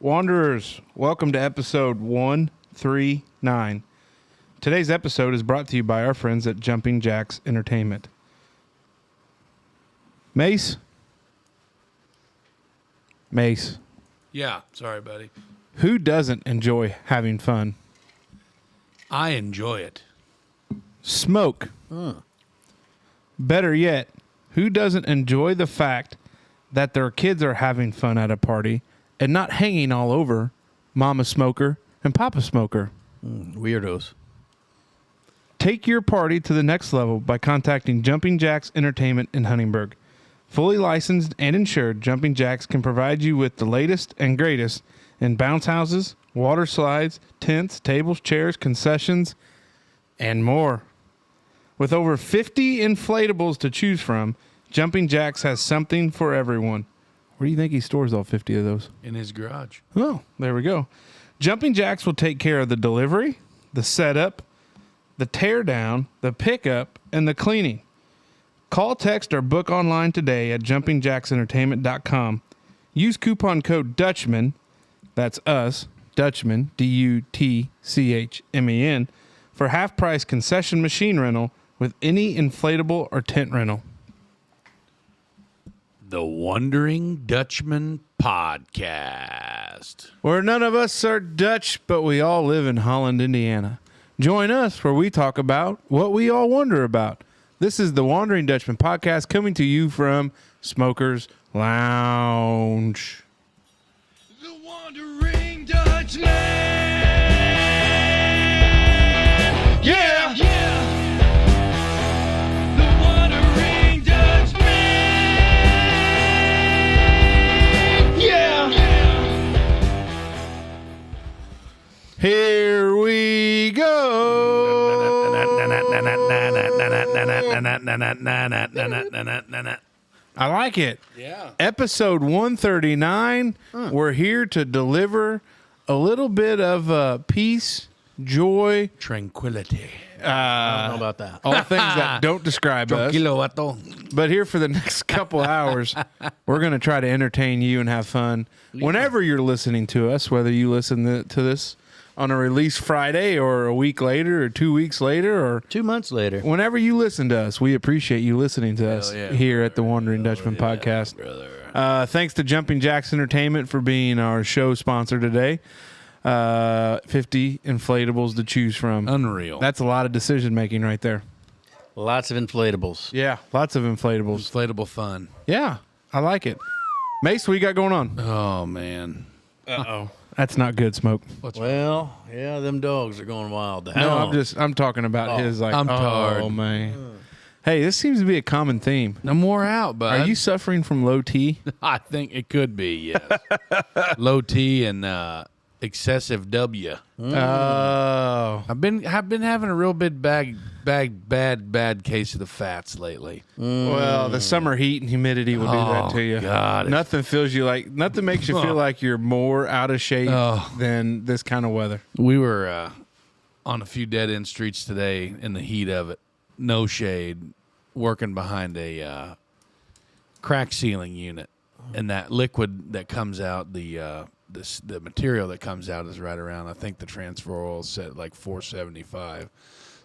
Wanderers, welcome to episode 139. Today's episode is brought to you by our friends at Jumping Jacks Entertainment. Mace? Yeah, sorry, buddy. Who doesn't enjoy having fun? I enjoy it. Smoke. Better yet, who doesn't enjoy the fact that their kids are having fun at a party and not hanging all over Mama Smoker and Papa Smoker? Weirdos. Take your party to the next level by contacting Jumping Jacks Entertainment in Huntingburg. Fully licensed and insured, Jumping Jacks can provide you with the latest and greatest in bounce houses, water slides, tents, tables, chairs, concessions, and more. With over 50 inflatables to choose from, Jumping Jacks has something for everyone. Where do you think he stores all 50 of those? In his garage. Oh, there we go. Jumping Jacks will take care of the delivery, the setup, the tear down, the pickup, and the cleaning. Call, text, or book online today at jumpingjacksentertainment.com. Use coupon code Dutchmen, that's us, Dutchmen, D-U-T-C-H-M-E-N, for half-price concession machine rental with any inflatable or tent rental. The Wondering Dutchmen podcast. Where none of us are Dutch, but we all live in Holland, Indiana. Join us where we talk about what we all wonder about. This is the Wondering Dutchmen podcast coming to you from Smokers Lounge. The Wondering Dutchmen. Yeah. The Wondering Dutchmen. Yeah. Here we go. I like it. Yeah. Episode 139. We're here to deliver a little bit of peace, joy, Tranquility. I don't know about that. all things that don't describe us. Tranquilo, vato. But here for the next couple hours, we're going to try to entertain you and have fun. Whenever you're listening to us, whether you listen to this on a release Friday or a week later or 2 weeks later or 2 months later. whenever you listen to us, we appreciate you listening to us yeah, here at the Wondering Dutchman podcast. Thanks to Jumping Jacks Entertainment for being our show sponsor today. 50 inflatables to choose from. Unreal. That's a lot of decision making right there. Lots of inflatables. Yeah, lots of inflatables. Inflatable fun. Yeah, I like it. Mace, what you got going on? Oh, man. Uh-oh. That's not good, Smoke. Well, yeah, them dogs are going wild. No, I'm talking about his like. I'm oh, tired. Man. Hey, this seems to be a common theme. I'm wore out, bud. Are you suffering from low T? I think it could be, yes. Low T and excessive W. Oh. I've been having a real bad case of the fats lately. Well, the summer heat and humidity will do that to you. God. Nothing makes you feel like you're more out of shape than this kind of weather. We were on a few dead-end streets today in the heat of it. No shade, working behind a crack sealing unit. And that liquid that comes out, the material that comes out is right around, I think the transfer oil is set like 475.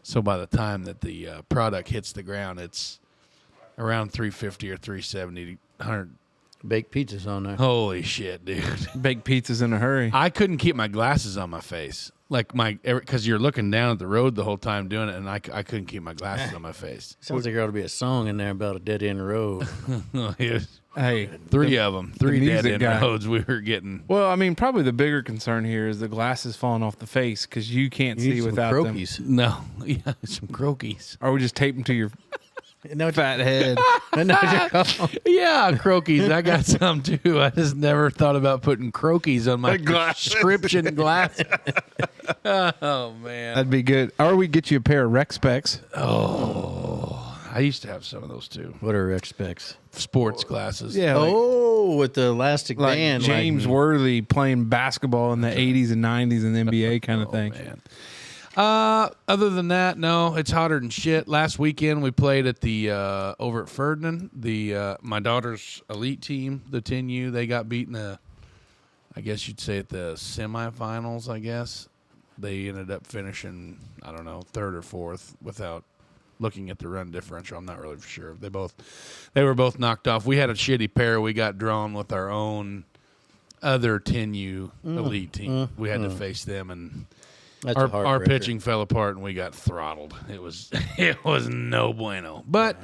So by the time that the product hits the ground, it's around 350 or 370, 100. Baked pizzas on there. Holy shit, dude. Baked pizzas in a hurry. I couldn't keep my glasses on my face. Like because you're looking down at the road the whole time doing it, and I couldn't keep my glasses on my face. Sounds like there ought to be a song in there about a dead-end road. Hey, Three of them. Three music dead-end guy. roads we were getting. well, I mean, probably the bigger concern here is the glasses falling off the face because you can't see without croakies. No. Yeah, some croakies. them. Or we just tape them to your No, fat head. Yeah, croakies. I got some too. I just never thought about putting croakies on my prescription glasses. Oh, man. That'd be good. Or we get you a pair of rec specs. Oh, I used to have some of those too. What are rec specs? Sports glasses. Yeah. Like, with the elastic like band. James Worthy playing basketball in the 80s and 90s in the NBA kind of thing. Man. Other than that, no, it's hotter than shit. Last weekend we played at the over at Ferdinand. The my daughter's elite team, the 10U, they got beat in I guess you'd say at the semifinals, I guess. They ended up finishing, I don't know, third or fourth without looking at the run differential. I'm not really for sure. They were both knocked off. We had a shitty pair. We got drawn with our own other 10U elite team. We had to face them, and That's a our heartbreaker. pitching fell apart, and we got throttled. It was no bueno. But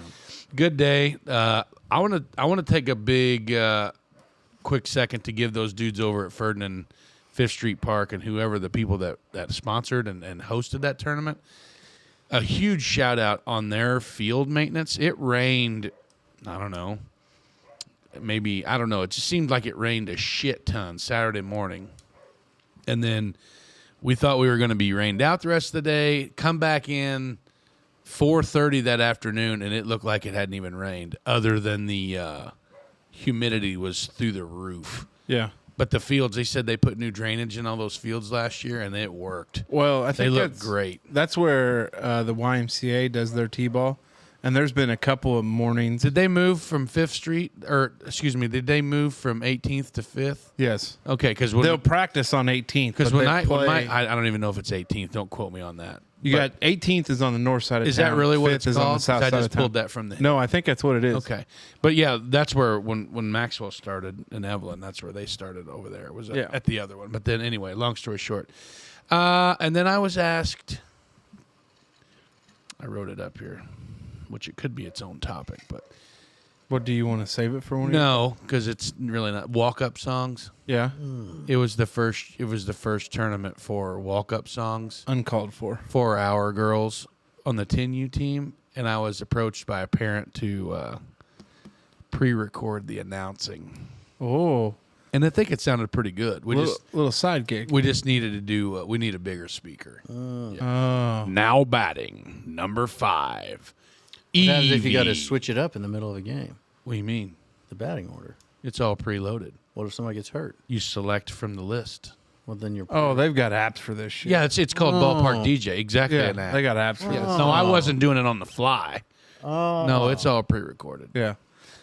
good day. I want to take a big quick second to give those dudes over at Ferdinand Fifth Street Park and whoever the people that sponsored and hosted that tournament, a huge shout out on their field maintenance. It rained, I don't know. It just seemed like it rained a shit ton Saturday morning. And then we thought we were going to be rained out the rest of the day, come back in 4:30 that afternoon, and it looked like it hadn't even rained, other than the humidity was through the roof. Yeah. But the fields, they said they put new drainage in all those fields last year, and it worked. Well, I think They look that's great. That's where the YMCA does their T-ball. And there's been a couple of mornings. Did they move from 5th Street, did they move from 18th to 5th? Yes. Okay, because They'll practice on 18th. Because but when they I play, don't even know if it's 18th. Don't quote me on that. you got 18th is on the north side of Is town. that really what 5th it's is called? on the south 'Cause side I of just town. pulled that from the. No, I think that's what it is. Okay, but yeah, that's where when Maxwell started in Evelyn, that's where they started over there. It was at the other one. But then anyway, long story short, and then I was asked. I wrote it up here, which it could be its own topic, but What do you want to save it for? One no, because it's really not walk-up songs. Yeah. It was the first tournament for walk-up songs Uncalled for. for our girls on the 10U team, and I was approached by a parent to pre-record the announcing, Oh. and I think it sounded pretty good. We Little side gig. we just needed to do. We need a bigger speaker. Oh. Now batting number 5. What happens if you got to Evie. switch it up in the middle of a game? What do you mean? The batting order. It's all preloaded. What if somebody gets hurt? You select from the list. Well, then you're. Oh, they've got apps for this shit. Yeah, it's called Ballpark DJ. Exactly. Yeah, an app. they got apps for Yeah. this. No, I wasn't doing it on the fly. Oh. No, it's all pre-recorded. Yeah.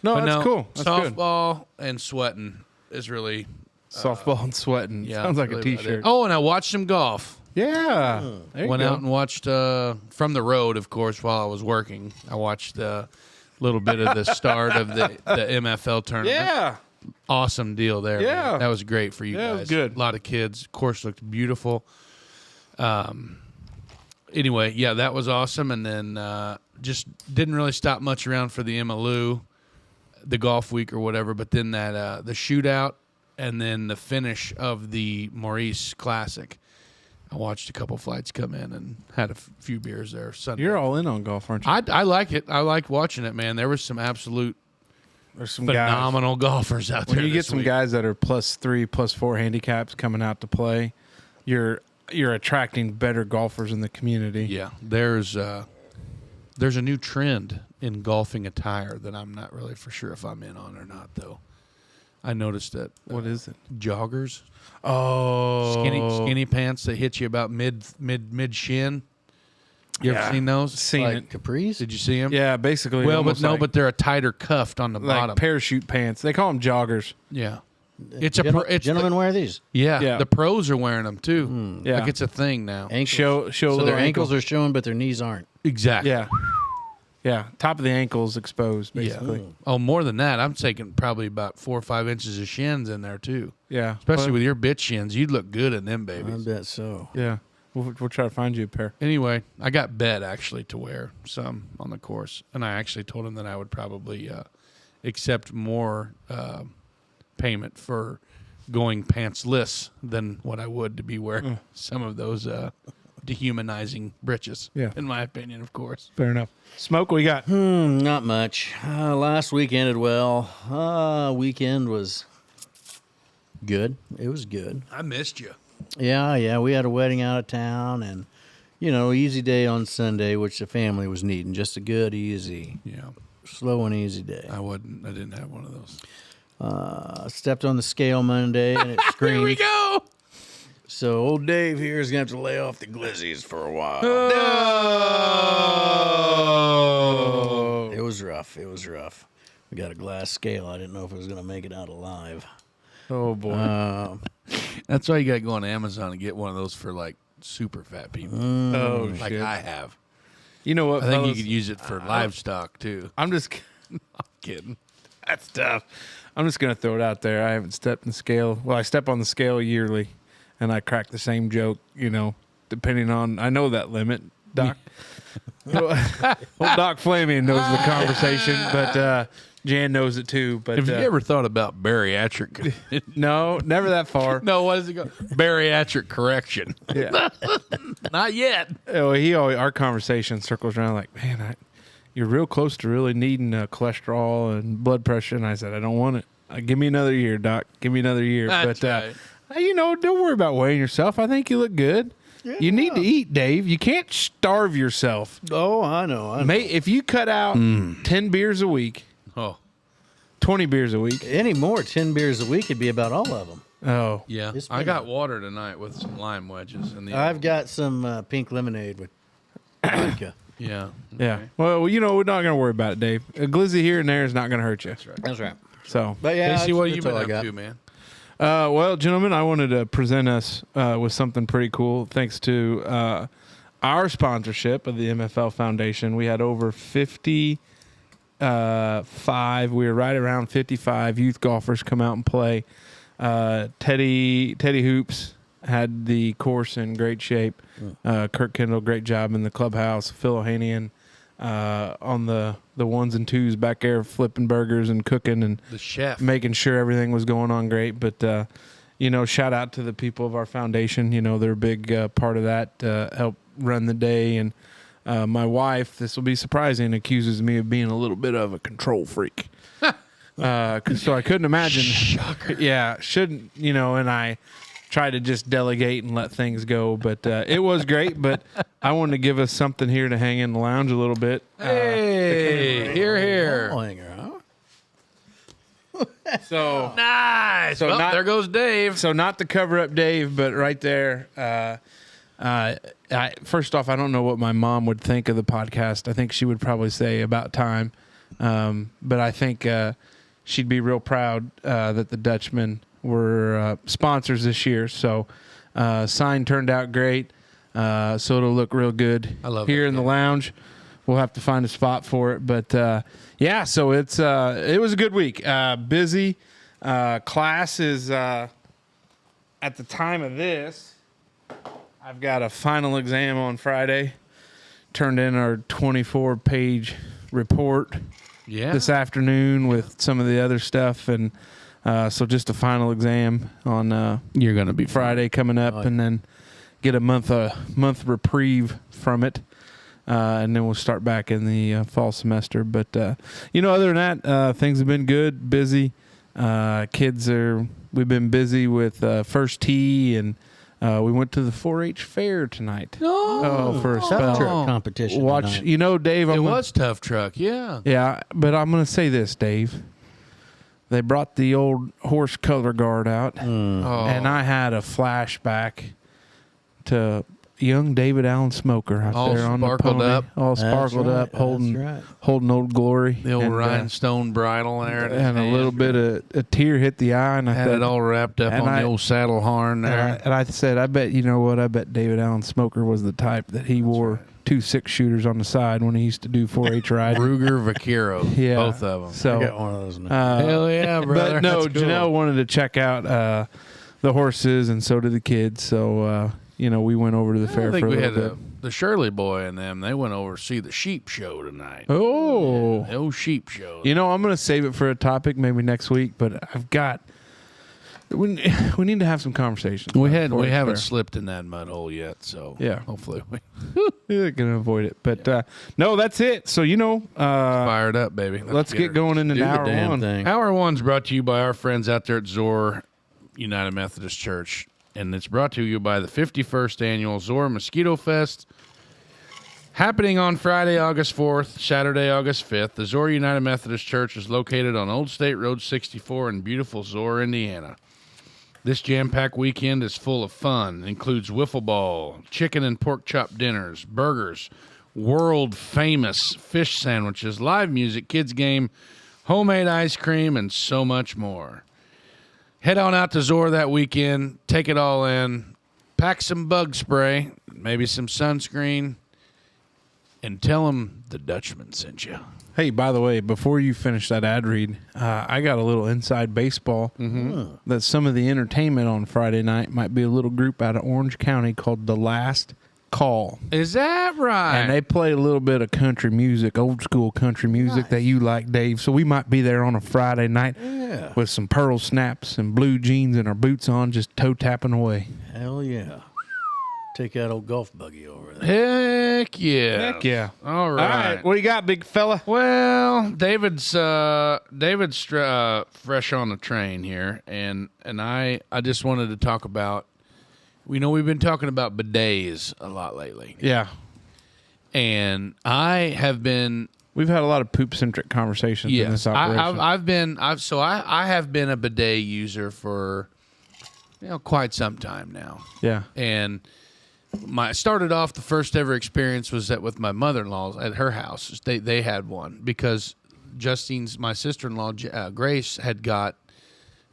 No, But that's no, cool. That's good. softball and sweating is really Softball and sweating. yeah. Sounds like a really about T-shirt. it. Oh, and I watched some golf. Yeah. There you Went go. out and watched from the road, of course, while I was working. I watched a little bit of the start of the MFL tournament. Yeah. Awesome deal there. man. Yeah. That was great for you Yeah, it guys. was good. A lot of kids. Course looked beautiful. Anyway, yeah, that was awesome. And then just didn't really stop much around for the MLU, the golf week or whatever. But then that the shootout and then the finish of the Maurice Classic. I watched a couple flights come in and had a few beers there Sunday. You're all in on golf, aren't you? I like it. I like watching it, man. There was some absolute There's some phenomenal golfers out guys. there. When you get this some week. guys that are +3, +4 handicaps coming out to play, you're attracting better golfers in the community. Yeah, there's a new trend in golfing attire that I'm not really for sure if I'm in on or not, though. I noticed that What is it? joggers, Oh, skinny pants that hit you about mid shin. You Yeah. ever seen those? Seen Like it. capris? Did you see them? Yeah, basically. Well, but almost no, like, but they're a tighter cuffed on the like bottom. parachute pants. They call them joggers. Yeah, it's a it's Gentlemen wear these. yeah, Yeah. the pros are wearing them too. Yeah. Like it's a thing now. Ankles. Show a so little their ankle. ankles are showing, but their knees aren't. Exactly. Yeah. Yeah. Top of the ankles exposed, basically. Yeah. Oh, more than that, I'm taking probably about 4 or 5 inches of shins in there too. Yeah. Especially But- with your bitch shins, you'd look good in them I babies. bet so. Yeah. We'll try to find you a pair. Anyway, I got Bet actually to wear some on the course, and I actually told him that I would probably accept more payment for going pantsless than what I would to be wearing some of those dehumanizing britches. Yeah. In my opinion, of course. Fair enough. Smoke, what you got? Not much. Last week ended well. Weekend was good. It was good. I missed you. Yeah. We had a wedding out of town, and easy day on Sunday, which the family was needing. Just a good, easy, Yeah, slow and easy day. I didn't have one of those. Stepped on the scale Monday, and it screamed. Here we go. So old Dave here is going to have to lay off the glizzies for a while. Oh. It was rough. We got a glass scale. I didn't know if it was going to make it out alive. Oh, boy. That's why you got to go on Amazon and get one of those for like super fat people, Oh, like shit. I have. You know what, I think fellas? you could use it for livestock too. I'm just Kidding. That's tough. I'm just going to throw it out there. I haven't stepped in the scale. Well, I step on the scale yearly, and I crack the same joke, depending on, I know that limit, Doc. Well, Doc Flamian knows the conversation, but Jan knows it too. But Have you ever thought about bariatric? no, never that far. No, what does it go? Bariatric correction. Yeah. Not yet. Our conversation circles around like, man, you're real close to really needing cholesterol and blood pressure. And I said, I don't want it. Give me another year, Doc. Give me another year. That's right. Don't worry about weighing yourself. I think you look good. Yeah. You need to eat, Dave. You can't starve yourself. Oh, I know. If you cut out 10 beers a week, 20 beers a week. Any more 10 beers a week would be about all of them. Oh. Yeah. It's I been- got water tonight with some lime wedges. In the I've got some pink lemonade with vodka. Yeah. Yeah. Well, we're not going to worry about it, Dave. A glizzy here and there is not going to hurt you. That's right. That's right. So, But yeah, Casey, what have that's you all been I up got. to, man? well, gentlemen, I wanted to present us with something pretty cool. Thanks to our sponsorship of the MFL Foundation, we had over 55. We were right around 55 youth golfers come out and play. Teddy Hoops had the course in great shape. Kirk Kendall, great job in the clubhouse. Phil Ohanian on the ones and twos back there, flipping burgers and cooking and The chef. making sure everything was going on great. But shout out to the people of our foundation. They're a big part of that. Help run the day. And my wife, this will be surprising, accuses me of being a little bit of a control freak. So I couldn't imagine. Shocker. Yeah, shouldn't, and I try to just delegate and let things go. But it was great. But I wanted to give us something here to hang in the lounge a little bit. Hey, here. Oh, hanger, huh? So Nice. So Well, not- there goes Dave. So not to cover up Dave, but right there. First off, I don't know what my mom would think of the podcast. I think she would probably say about time. But I think she'd be real proud that the Dutchmen were sponsors this year. So sign turned out great. So it'll look real good I love here that in the kid. lounge. We'll have to find a spot for it, but yeah. So it was a good week. Busy. Class is at the time of this. I've got a final exam on Friday. Turned in our 24-page report Yeah. this afternoon with some of the other stuff, and so just a final exam on You're going to be Friday coming up, and then get a month reprieve from it. And then we'll start back in the fall semester. But, other than that, things have been good, busy. We've been busy with first tee, and we went to the 4-H fair tonight. For a Tough spell. truck competition. Watch, tonight. Dave. It was tough truck, yeah. Yeah, but I'm going to say this, Dave. They brought the old horse color guard out, Oh. and I had a flashback to young David Allen Smoker out All there on the sparkled pony, up. all That's sparkled right, up, that's holding right. Old Glory, The old and, rhinestone bridle there. in his and a hand. little bit of a tear hit the eye, and I Had thought, it all wrapped up and on I- the old saddle horn there. and I said, I bet I bet David Allen Smoker was the type that he wore 2 6-shooters on the side when he used to do 4-H riding. Ruger Vaquero, Yeah, both of them. So I got one of those now. Hell yeah, brother. But no, That's cool. Janelle wanted to check out the horses, and so did the kids. So we went over to the fair I think for a we little had bit. the Shirley boy and them. They went over to see the sheep show tonight. Oh, The old sheep show. I'm going to save it for a topic maybe next week. But we need to have some conversations. we about the 4-H haven't fair. slipped in that mud hole yet, so Yeah. hopefully we We're going to avoid it. But no, that's it. So fired up, baby. let's get going into Do the hour damn one. thing. Hour one's brought to you by our friends out there at Zoar United Methodist Church, and it's brought to you by the 51st annual Zoar Mosquito Fest, happening on Friday, August 4th, Saturday, August 5th. The Zoar United Methodist Church is located on Old State Road 64 in beautiful Zoar, Indiana. This jam-packed weekend is full of fun. It includes wiffle ball, chicken and pork chop dinners, burgers, world-famous fish sandwiches, live music, kids game, homemade ice cream, and so much more. Head on out to Zoar that weekend. Take it all in. Pack some bug spray, maybe some sunscreen, and tell them the Dutchman sent you. Hey, by the way, before you finish that ad read, I got a little inside baseball that some of the entertainment on Friday night might be a little group out of Orange County called The Last Call. Is that right? And they play a little bit of country music, old school country music that you like, Dave. So we might be there on a Friday night with some pearl snaps and blue jeans and our boots on, just toe tapping away. Hell yeah. Take that old golf buggy over there. Heck yeah. Heck yeah. All All right. right, what do you got, big fella? Well, David's fresh on the train here, and I just wanted to talk about. We've been talking about bidets a lot lately, Yeah. and I have been. We've had a lot of poop-centric conversations in this operation. I have been a bidet user for quite some time now. Yeah. And started off the first ever experience was with my mother-in-law's at her house. They had one because my sister-in-law Grace had got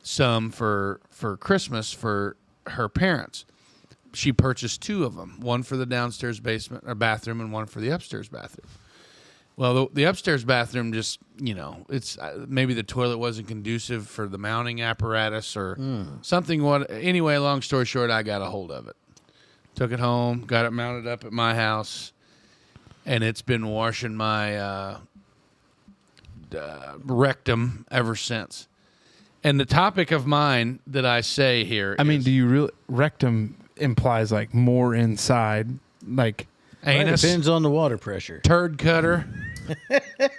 some for Christmas for her parents. She purchased 2 of them, one for the downstairs basement or bathroom and one for the upstairs bathroom. Well, the upstairs bathroom just, it's maybe the toilet wasn't conducive for the mounting apparatus or something. Anyway, long story short, I got a hold of it. Took it home, got it mounted up at my house, and it's been washing my rectum ever since. And the topic of mine that I say here do you really rectum implies like more inside, like anus, Depends on the water pressure. turd cutter,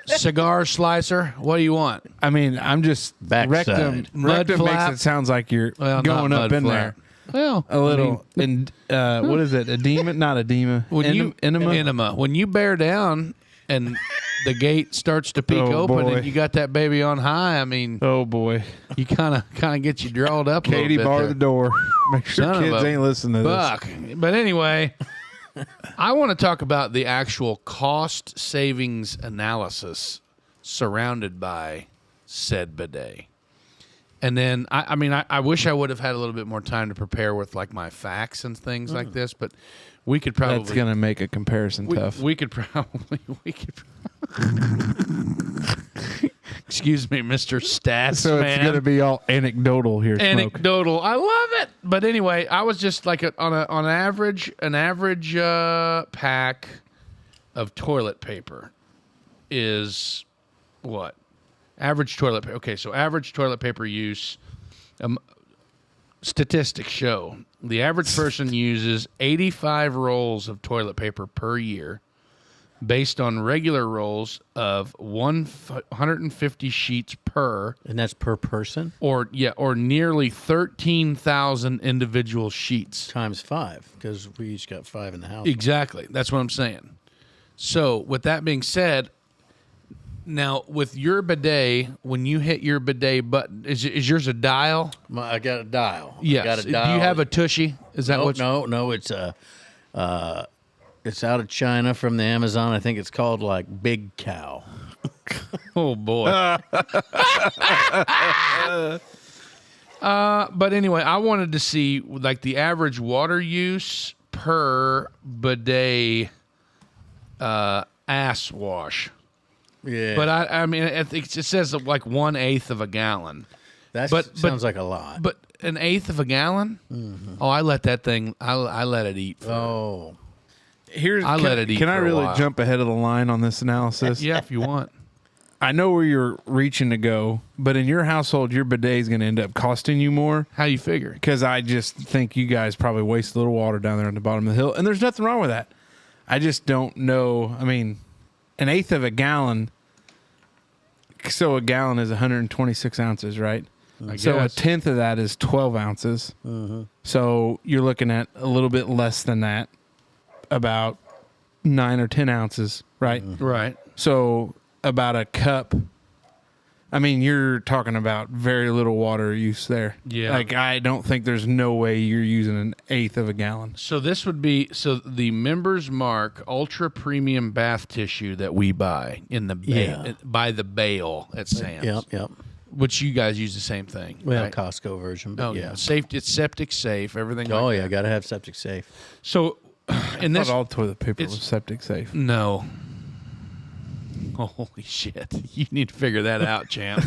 cigar slicer. What do you want? I'm just Backside. rectum Mud makes flap. it sounds like you're Well, going not up mud in flap. there Well, a little. And what is it? Edema? Not edema. Enema. Enema. When you bear down and the gate starts to peek Oh, open boy. and you got that baby on high, Oh boy, you kind of get you drawled up. Katie, a little bit bar there. the door. Make sure Son of kids a ain't listening to Buck. But anyway, I want to talk about the actual cost savings analysis surrounded by said bidet. And then, I wish I would have had a little bit more time to prepare with like my facts and things like this, but we could this. probably. That's gonna make a comparison tough. We could. Excuse me, Mr. Stats So man. it's gonna be all anecdotal here. Smoke. Anecdotal. I love it. But anyway, I was just like on average pack of toilet paper is what? Average toilet paper. Okay, so average toilet paper use. Statistics show the average person uses 85 rolls of toilet paper per year, based on regular rolls of 150 sheets per, And that's per person? or nearly 13,000 individual sheets. Times 5, because we each got 5 in the house. Exactly. That's what I'm saying. So, with that being said, now with your bidet, when you hit your bidet button, is yours a dial? I got a dial. Yes. I got a Do dial. you have a tushy? Is that what? No, it's it's out of China from the Amazon. I think it's called like Big Cow. Oh boy. But anyway, I wanted to see like the average water use per bidet ass wash. Yeah, But I mean, I think it says like 1/8 of a gallon. that but- sounds like a lot. But 1/8 of a gallon? Oh, I let that thing. I let it eat. Oh, Let it eat. Can I for a really while. jump ahead of the line on this analysis? Yeah, if you want. I know where you're reaching to go, but in your household, your bidet is going to end up costing you more How you figure? because I just think you guys probably waste a little water down there at the bottom of the hill, and there's nothing wrong with that. I just don't know. 1/8 of a gallon. So a gallon is 126 ounces, right? So a guess. 1/10 of that is 12 ounces. So you're looking at a little bit less than that, about 9 or 10 ounces, right? Right. So about a cup. You're talking about very little water use there. Yeah. Like, I don't think there's no way you're using 1/8 of a gallon. So this would be the Members Mark Ultra Premium Bath Tissue that we buy in the Yeah. by the bale at Sam's. yep. which you guys use the same thing. Well, right? Costco version, but Oh yeah. yeah, safe. It's septic safe. Everything. Oh like yeah, that. got to have septic safe. So, in Not this, all toilet paper was septic safe. no. Holy shit! You need to figure that out, champ.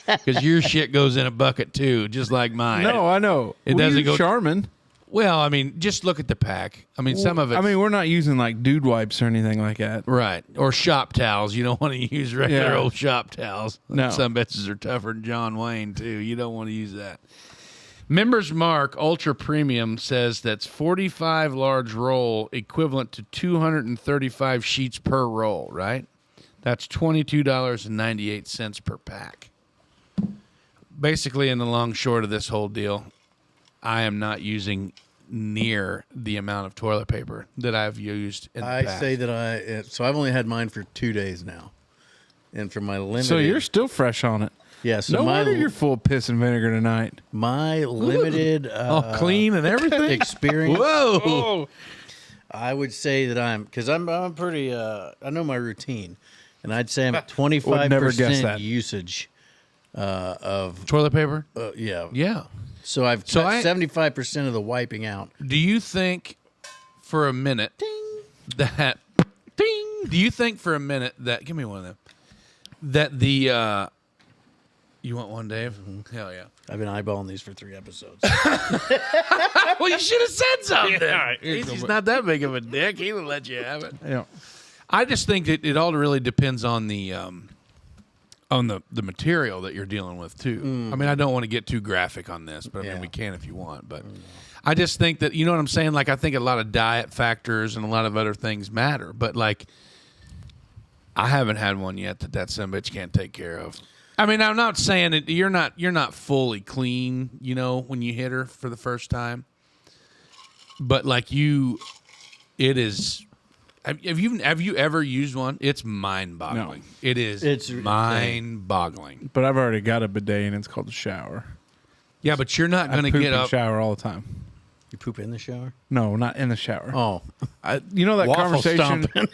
Because your shit goes in a bucket too, just like mine. No, I know. It We doesn't use go- Charmin. Well, I mean, just look at the pack. I mean, some of it. I mean, we're not using like dude wipes or anything like that. right, or shop towels. You don't want to use regular Yeah. old shop towels. No. Some bitches are tougher than John Wayne too. You don't want to use that. Members Mark Ultra Premium says that's 45 large roll equivalent to 235 sheets per roll, right? That's $22.98 per pack. Basically, in the long short of this whole deal, I am not using near the amount of toilet paper that I've used in the I past. say that so I've only had mine for 2 days now, and for my limited. So you're still fresh on it. yeah. So No my wonder you're full of piss and vinegar tonight. my limited all clean and everything. experience. Whoa! I would say that I'm pretty. I know my routine, and I'd say I'm at 25% Would never guess that. usage of Toilet paper? yeah. Yeah. So I've So cut I- 75% of the wiping out. Do you think for a minute that ding? Do you think for a minute that give me one of them that the you want one, Dave? Hell yeah! I've been eyeballing these for 3 episodes. Well, you should have said something. He's not that big of a dick. He'll let you have it. Yeah. I just think that it all really depends on the material that you're dealing with too. I mean, I don't want to get too graphic on this, but I mean Yeah. we can if you want. But I just think that you know what I'm saying. Like I think a lot of diet factors and a lot of other things matter. But like, I haven't had one yet that son of a bitch can't take care of. I mean, I'm not saying that you're not fully clean. You know, when you hit her for the first time, but like it is. Have you ever used one? It's mind-boggling. No. It is. It's mind-boggling. But I've already got a bidet and it's called a shower. Yeah, but you're not I going to poop get and up. shower all the time. You poop in the shower? No, not in the shower. Oh, You know that waffle conversation. stomping.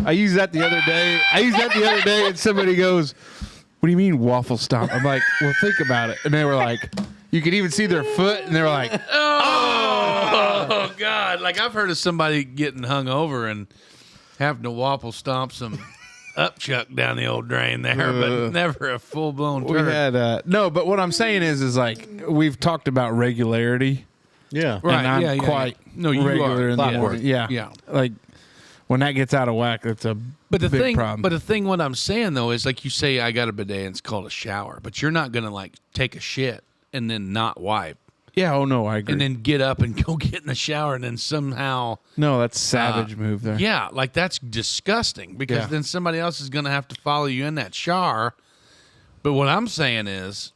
I used that the other day. And somebody goes, "What do you mean waffle stomp?" I'm like, "Well, think about it." And they were like, you could even see their foot, and they were like, Oh God! Like I've heard of somebody getting hung over and having to waffle stomp some upchuck down the old drain there, but never a full blown "We turd. had no." But what I'm saying is like we've talked about regularity. yeah. Right, And I'm yeah, yeah, quite yeah. No, you regular are. in the Clockwork. morning. Yeah, Yeah. Like when that gets out of whack, it's a But the big thing, problem. what I'm saying though is like you say, I got a bidet and it's called a shower, but you're not gonna like take a shit and then not wipe yeah, oh no, I agree. and then get up and go get in the shower and then somehow, no, that's savage move there. yeah, like that's disgusting because Yeah. then somebody else is gonna have to follow you in that shower. But what I'm saying is,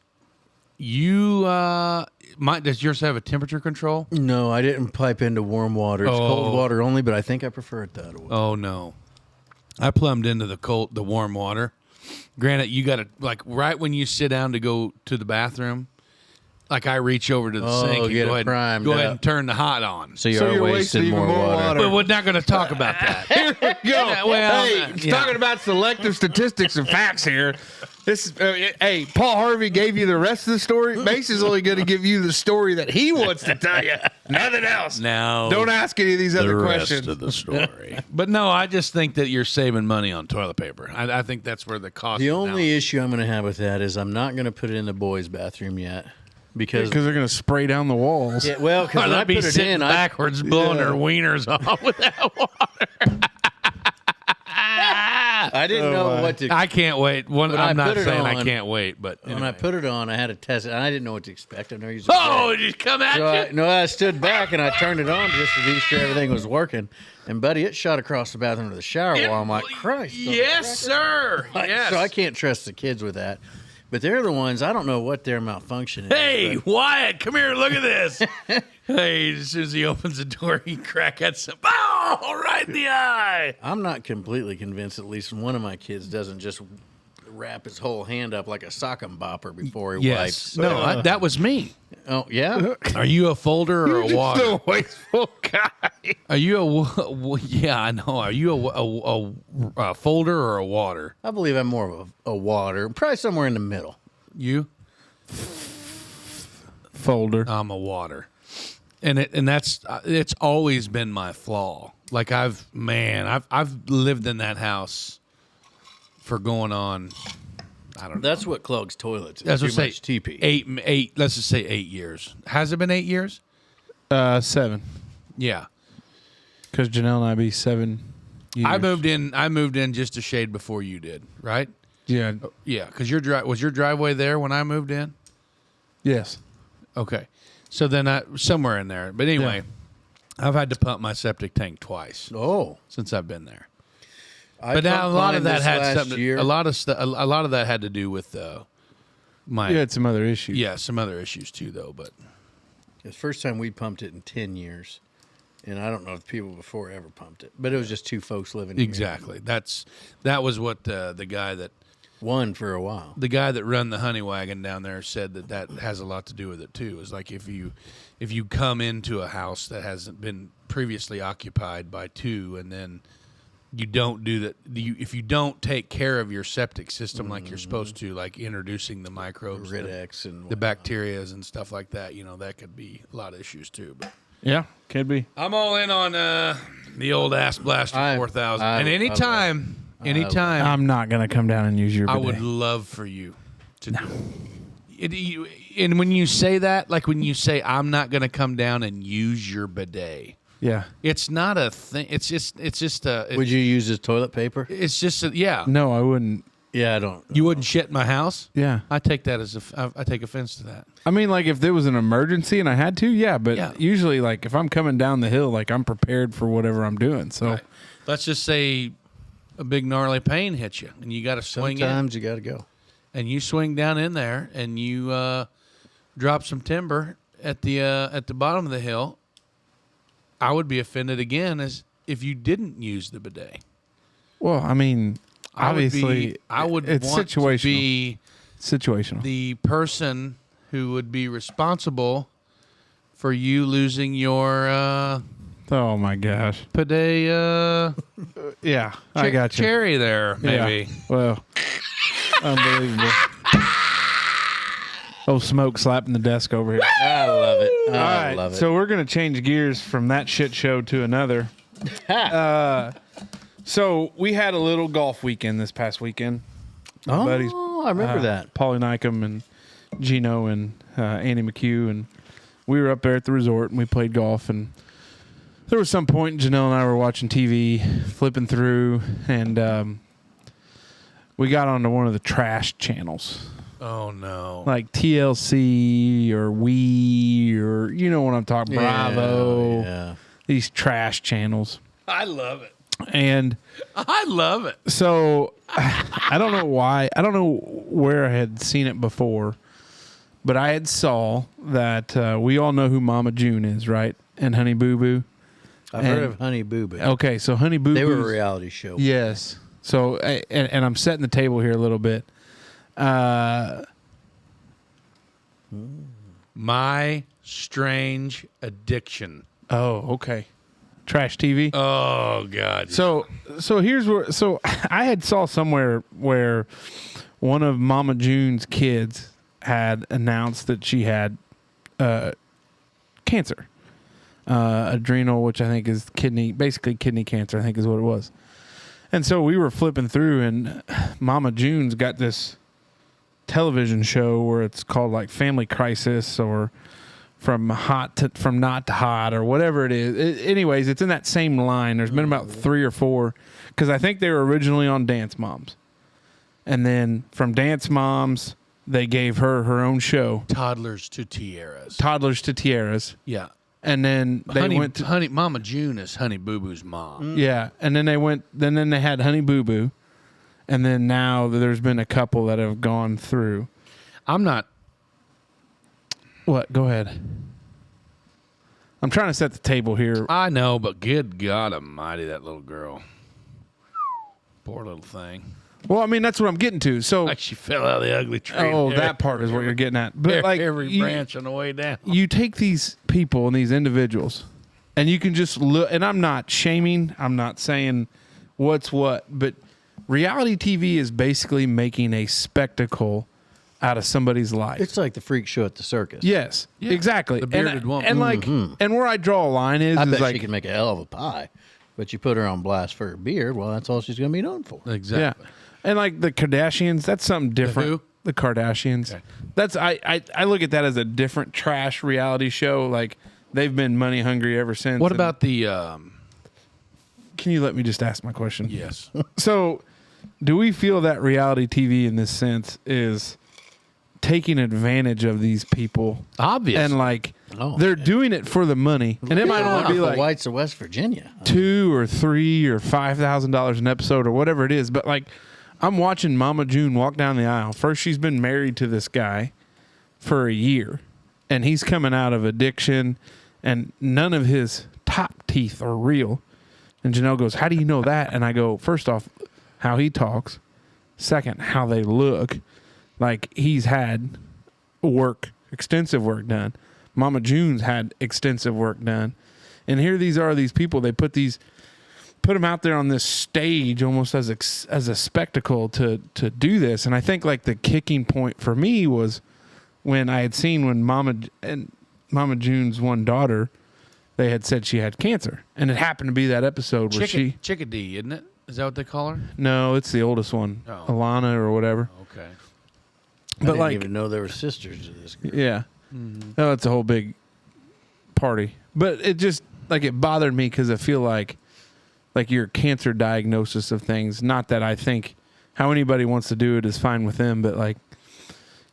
you does yours have a temperature control? No, I didn't pipe into warm water. It's cold water only, but I think I prefer it that way. Oh no, I plumbed into the warm water. Granted, you got to like right when you sit down to go to the bathroom, like I reach over to the sink and get go it primed ahead up. and turn the hot on. So So you're you're wasting wasting more even more water. water. But we're not going to talk about that. Here we go. Yeah, well, hey, yeah. talking about selective statistics and facts here. This, hey, Paul Harvey gave you the rest of the story. Mace is only going to give you the story that he wants to tell you. Nothing else. Now, Don't ask any of these other the questions. rest of the story. But no, I just think that you're saving money on toilet paper. I think that's where the cost. The is only now. issue I'm going to have with that is I'm not going to put it in the boys' bathroom yet because Because they're going to spray down the walls. yeah, well, Or because when they'll I be put it sitting in, backwards, blowing Yeah. their wieners off with that water. I didn't know what to. I can't wait. When I I'm not put it saying I on- can't wait, but When I anyway. put it on, I had to test it. And I didn't know what to expect. I've never used it. Oh, did it come at So you? I stood back and I turned it on just to be sure everything was working. And buddy, it shot across the bathroom to the shower wall. I'm like, Christ! Yes, sir. Yes. So I can't trust the kids with that. But they're the ones I don't know what their malfunction is. Hey, but Wyatt, come here. Look at this. Hey, as soon as he opens the door, he crack at some. Oh, right in the eye. I'm not completely convinced. At least one of my kids doesn't just wrap his whole hand up like a sock and bopper before he Yes. wipes. No, that was me. Oh, yeah? Are you a folder or a water? Just a wasteful guy. Are you yeah, I know. Are you a folder or a water? I believe I'm more of a water. Probably somewhere in the middle. You? Folder. I'm a water. And that's it's always been my flaw. Like I've lived in that house for going on, I don't know. That's what clogs toilets. That's Too what say much TP. eight. Let's just say 8 years. Has it been 8 years? 7. Yeah. Because Janelle and I be 7 years. I moved in just a shade before you did, right? Yeah. Yeah, because was your driveway there when I moved in? Yes. Okay, so then somewhere in there. But anyway, I've had to pump my septic tank twice Oh. since I've been there. But now a lot of that had something. year. A lot of that had to do with my You had some other issues. yeah, some other issues too, though. But It's the first time we pumped it in 10 years. And I don't know if people before ever pumped it. But it was just two folks living here. exactly, that was what the guy that One for a while. the guy that run the honey wagon down there said that has a lot to do with it too. Is like if you come into a house that hasn't been previously occupied by two, and then you don't do that, if you don't take care of your septic system like you're supposed to, like introducing the microbes, Ridex and the bacterias and stuff like that, that could be a lot of issues too. But Yeah, could be. I'm all in on the old Ass Blaster 4000, and anytime. I'm not going to come down and use your I bidet. would love for you to do it. And when you say that, like when you say, I'm not going to come down and use your bidet, Yeah. it's not a thing. It's just Would you use his toilet paper? it's just, yeah. No, I wouldn't. Yeah, I don't. You wouldn't shit in my house? Yeah. I take that I take offense to that. I mean, like, if there was an emergency and I had to, yeah. But Yeah. usually, like, if I'm coming down the hill, like, I'm prepared for whatever I'm doing. So, Right. Let's just say a big gnarly pain hits you and you got to swing Sometimes you got to go. and you swing down in there and you drop some timber at the bottom of the hill. I would be offended again as if you didn't use the bidet. well, I mean, obviously, I would it's want situational. to be situational. the person who would be responsible for you losing your Oh, my gosh. bidet Yeah, I got you. cherry there, maybe. Yeah. Well, unbelievable. Oh, smoke slapping the desk over here. I love it. All right, love it. so we're going to change gears from that shit show to another. So we had a little golf weekend this past weekend. My buddies, I remember that. Paulie Nycom and Gino and Andy McHugh, and we were up there at the resort and we played golf. And there was some point Janelle and I were watching TV, flipping through, and we got onto one of the trash channels. Oh no! Like TLC or We or you know what I'm talking. Bravo. Yeah. These trash channels. I love it. And I love it. so I don't know why. I don't know where I had seen it before, but I had saw that we all know who Mama June is, right? And Honey Boo Boo. I've heard of Honey Boo Boo. Okay, so Honey Boo Boo. They were a reality show. Yes. So and I'm setting the table here a little bit. My Strange Addiction. Oh, okay. Trash TV. Oh God! So here's where. So I had saw somewhere where one of Mama June's kids had announced that she had cancer, adrenal, which I think is basically kidney cancer. I think is what it was. And so we were flipping through, and Mama June's got this television show where it's called like Family Crisis or From Not to Hot or whatever it is. Anyways, it's in that same line. There's been about 3 or 4 because I think they were originally on Dance Moms, and then from Dance Moms they gave her own show, Toddlers to Tiaras. Toddlers to Tiaras, Yeah. and then they went to Mama June is Honey Boo Boo's mom. yeah, and then they went. Then they had Honey Boo Boo, and then now there's been a couple that have gone through. I'm not. What? Go ahead. I'm trying to set the table here. I know, but good God Almighty, that little girl. Poor little thing. Well, I mean, that's what I'm getting to. So, Like she fell out of the ugly tree. oh, that part is what you're getting at. But like every you, branch on the way down. you take these people and these individuals, and you can just look. And I'm not shaming. I'm not saying what's what, but reality TV is basically making a spectacle out of somebody's life. It's like the freak show at the circus. Yes, Yeah, exactly. the bearded woman. And like, and where I draw a line is, I is bet like, she can make a hell of a pie, but you put her on blast for her beard. Well, that's all she's going to be known for. Exactly. yeah, and like the Kardashians, that's something different. who? The Kardashians. Okay. That's I look at that as a different trash reality show. Like they've been money hungry ever since. What and- about the? Can you let me just ask my question? Yes. So, do we feel that reality TV in this sense is taking advantage of these people? Obviously. And like Oh, they're doing it for the money, and it might only be the like whites of West Virginia. $2 or $3 or $5,000 an episode or whatever it is. But like, I'm watching Mama June walk down the aisle. First, she's been married to this guy for a year, and he's coming out of addiction, and none of his top teeth are real. And Janelle goes, "How do you know that?" And I go, first off, how he talks. Second, how they look. Like he's had extensive work done. Mama June's had extensive work done. And here these people, they put them out there on this stage almost as a spectacle to do this. And I think like the kicking point for me was when I had seen when Mama June's one daughter, they had said she had cancer. And it happened to be that episode where Chickadee, isn't it? Is that what they call her? no, it's the oldest one, Oh. Alana or whatever. Okay. I But didn't like, even know there were sisters to this girl. yeah. Oh, it's a whole big party. But it just like it bothered me because I feel like your cancer diagnosis of things. Not that I think how anybody wants to do it is fine with them, but like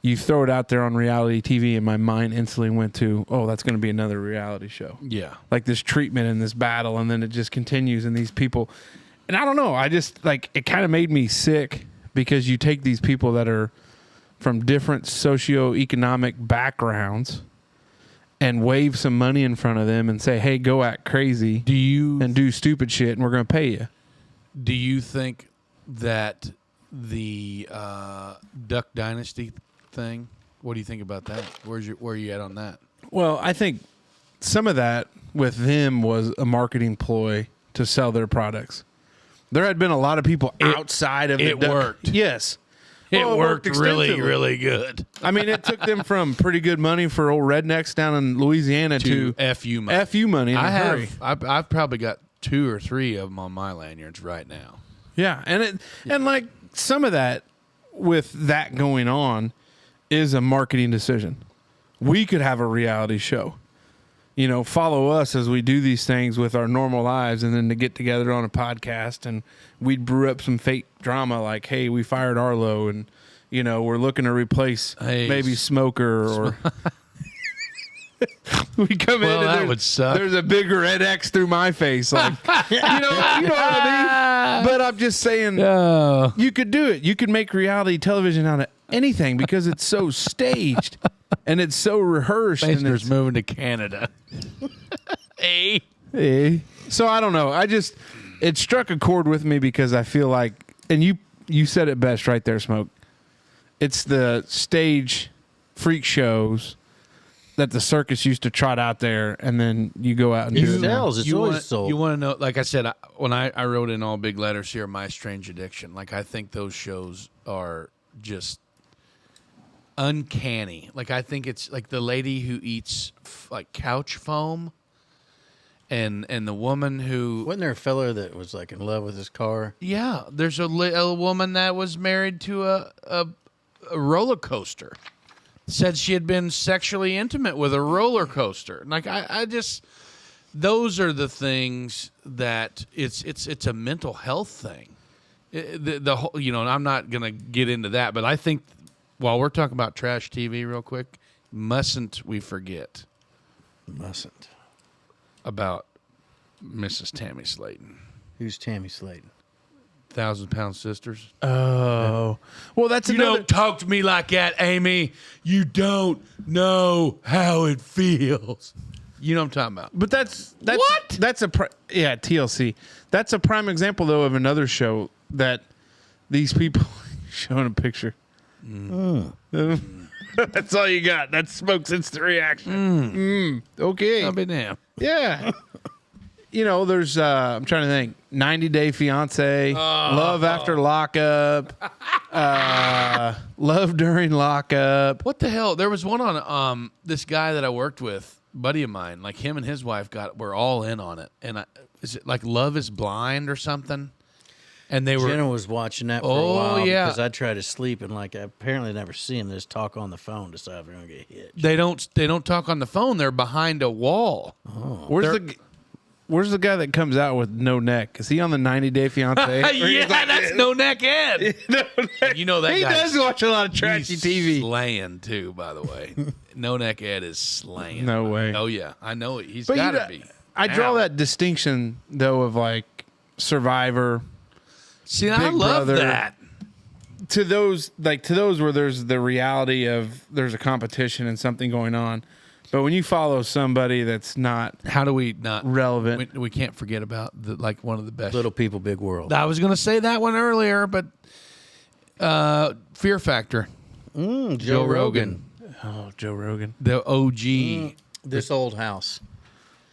you throw it out there on reality TV, and my mind instantly went to, oh, that's going to be another reality show. Yeah. Like this treatment and this battle, and then it just continues, and these people. And I don't know. I just like it kind of made me sick because you take these people that are from different socioeconomic backgrounds and wave some money in front of them and say, hey, go act crazy and do stupid shit, and we're going to pay you. Do you think that the Duck Dynasty thing? What do you think about that? Where are you at on that? Well, I think some of that with them was a marketing ploy to sell their products. There had been a lot of people outside of it worked. Yes. It Well, worked really, extensively. really good. I mean, it took them from pretty good money for old rednecks down in Louisiana to FU money. FU money in a I hurry. have. I've probably got 2 or 3 of them on my lanyards right now. Yeah, and like some of that with that going on is a marketing decision. We could have a reality show. You know, follow us as we do these things with our normal lives, and then to get together on a podcast and we'd brew up some fake drama like, hey, we fired Arlo and, you know, we're looking to replace maybe Smoker or we come in and that would suck. There's a big red X through my face. Like, you know what I mean? But I'm just saying you could do it. You could make reality television out of anything because it's so staged and it's so rehearsed. And Basner's it's moving to Canada. Hey. So I don't know. It struck a chord with me because I feel like, and you said it best right there, Smoke. It's the stage freak shows that the circus used to trot out there, and then you go out and do it. now. It's always sold. You want to know, like I said, when I wrote in all big letters here, My Strange Addiction, like I think those shows are just uncanny. Like I think it's like the lady who eats like couch foam and the woman who... Wasn't there a fella that was like in love with his car? Yeah, there's a woman that was married to a roller coaster. Said she had been sexually intimate with a roller coaster. Like I just, those are the things that it's a mental health thing. The whole, you know, and I'm not gonna get into that, but I think while we're talking about trash TV real quick, mustn't we forget Mustn't. about Mrs. Tammy Slayton, Who's Tammy Slayton? 1,000-Pound Sisters? Oh, well, that's You another. don't talk to me like that, Amy. You don't know how it feels. You know what I'm talking about. But that's What? That's TLC. That's a prime example though of another show that these people showing a picture. That's all you got. That's Smoke's instant reaction. Okay. I'll be damned. Yeah. There's I'm trying to think. 90 Day Fiance, Love After Lockup, Love During Lockup. What the hell? There was one on this guy that I worked with, buddy of mine. Like him and his wife were all in on it. And is it like Love Is Blind or something? And they were. Jenna was watching that for a Oh, while yeah. because I tried to sleep and I apparently never see them just talk on the phone to decide if they're gonna get hit. They don't talk on the phone. They're behind a wall. Where's the guy that comes out with no neck? Is he on the 90 Day Fiance? Yeah, that's No Neck Ed. You know that He guy. does watch a lot of trashy He's TV. slaying too, by the way. No Neck Ed is slaying. No way. Oh yeah, I know it. He's But got to be. I draw Now. that distinction though of like Survivor See, I Big love Brother. that. to those where there's the reality of there's a competition and something going on. But when you follow somebody that's not How do we not relevant, We can't forget about one of the best. Little People, Big World. I was going to say that one earlier, but Fear Factor. Joe Rogan. oh, Joe Rogan. The OG. This Old House.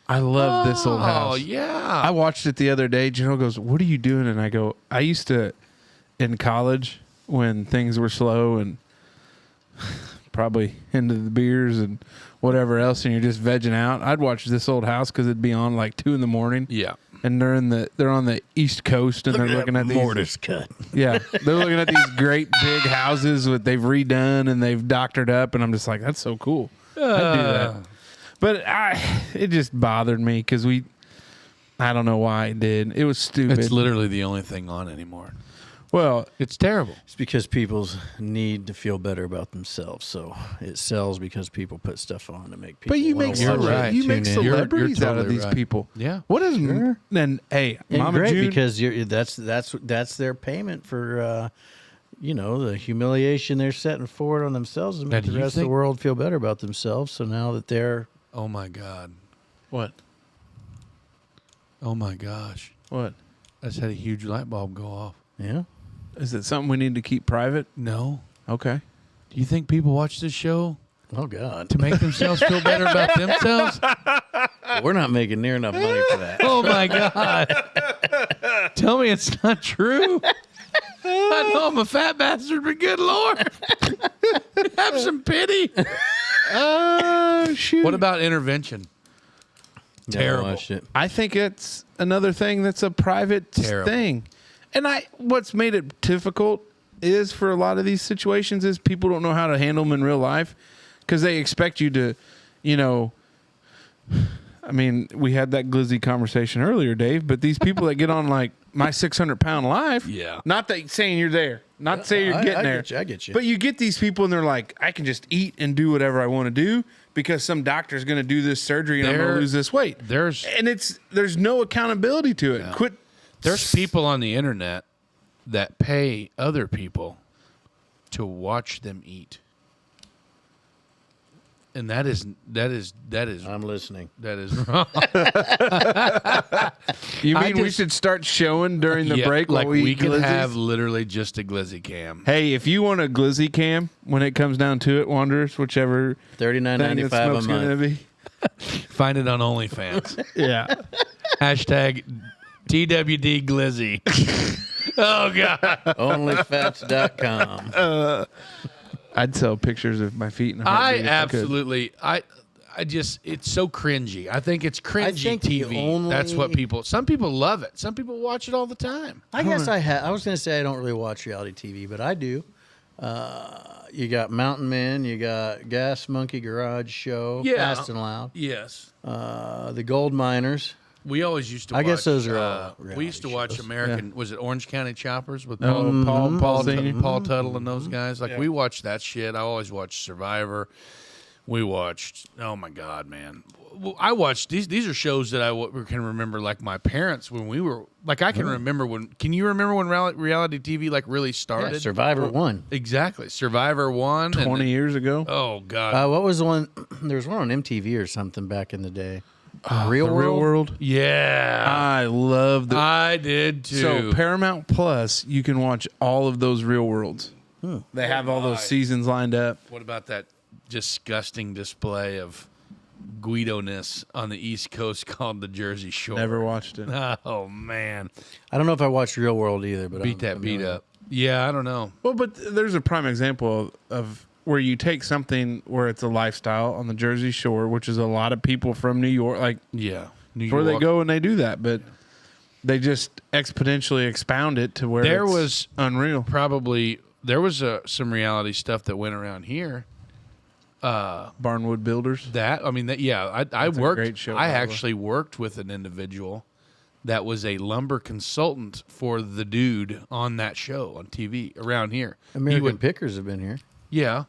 I love This Old House. Oh yeah. I watched it the other day. General goes, "What are you doing?" And I go, "I used to in college when things were slow and probably into the beers and whatever else, and you're just vegging out. I'd watch This Old House because it'd be on like 2 a.m. Yeah. and they're on the East Coast and they're looking at these Mortis cut. Yeah, they're looking at these great big houses that they've redone and they've doctored up, and I'm just like, that's so cool. I'd do that. But it just bothered me because I don't know why it did. It was stupid. It's literally the only thing on anymore. Well, It's terrible. It's because people need to feel better about themselves, so it sells because people put stuff on to make people. but you wanna make watch You're it, right. you make tune in. celebrities You're out of totally these right. people. Yeah. What is then? Hey, And Mama great June. because that's their payment for the humiliation they're setting forward on themselves to Now, make do the you rest of the think- world feel better about themselves. So now that they're Oh my God. What? Oh my gosh. What? I just had a huge light bulb go off. Is it something we need to keep private? No. Okay. Do you think people watch this show oh god, to make themselves feel better about themselves? we're not making near enough money for that. Oh my God. Tell me it's not true. I know I'm a fat bastard, but good Lord. Have some pity. Oh, shoot. What about intervention? Terrible. Never watched it. I think it's another thing that's a private Terrible. thing. And what's made it difficult is for a lot of these situations is people don't know how to handle them in real life because they expect you to, I mean, we had that glizzy conversation earlier, Dave, but these people that get on like My 600-Pound Life, Yeah. not that saying you're there, not saying you're getting there. I get you. But you get these people and they're like, I can just eat and do whatever I want to do because some doctor's going to do this surgery and I'm going to lose this weight. There's There's no accountability to it. Quit. There's people on the internet that pay other people to watch them eat. And that is I'm listening. that is wrong. You I mean we just- should start showing during the Yeah, break like while we we eat can glizzies? have literally just a glizzy cam. Hey, if you want a glizzy cam when it comes down to it, Wanderers, whichever thing that $39.95 a smoke's going to month. be. Find it on OnlyFans. Yeah. Hashtag TWD glizzy. Oh God. Onlyfats.com. I'd sell pictures of my feet in a I heartbeat if could. absolutely I just it's so cringy. I think it's cringy think the TV. That's what only- some people love it. Some people watch it all the time. I guess I was going to say I don't really watch reality TV, but I do. You got Mountain Men, you got Gas Monkey Garage Show, Yeah. Fast and Loud, Yes. the Gold Miners. We always used to I watch, guess those are all we used to reality watch shows. American was it Orange County Choppers with Oh, Paul Senior. Paul Tuttle and those guys. Like we watched that shit. I always watched Survivor. We watched oh my God, man. Well, I watched these are shows that I can remember like my parents when we were like I can remember when can you remember when reality TV like really started? Yeah, Survivor 1. Exactly. Survivor 1 20 years ago. Oh God. What was the one? There was one on MTV or something back in the day. Real The World? Real World. Yeah. I love the. I did too. So Paramount Plus, you can watch all of those Real Worlds. They have all those seasons lined up. What about that disgusting display of Guido-ness on the East Coast called the Jersey Shore? Never watched it. Oh, man. I don't know if I watched Real World either, but Beat that beat up. Yeah, I don't know. Well, but there's a prime example of where you take something where it's a lifestyle on the Jersey Shore, which is a lot of people from New York, like Yeah. New where they York. go and they do that, but they just exponentially expound it to where There it's was unreal. Probably, there was some reality stuff that went around here. Barnwood Builders. That, I mean, I a worked, great show, I by the way. actually worked with an individual that was a lumber consultant for the dude on that show on TV around here. He American would- Pickers have been here. Yeah.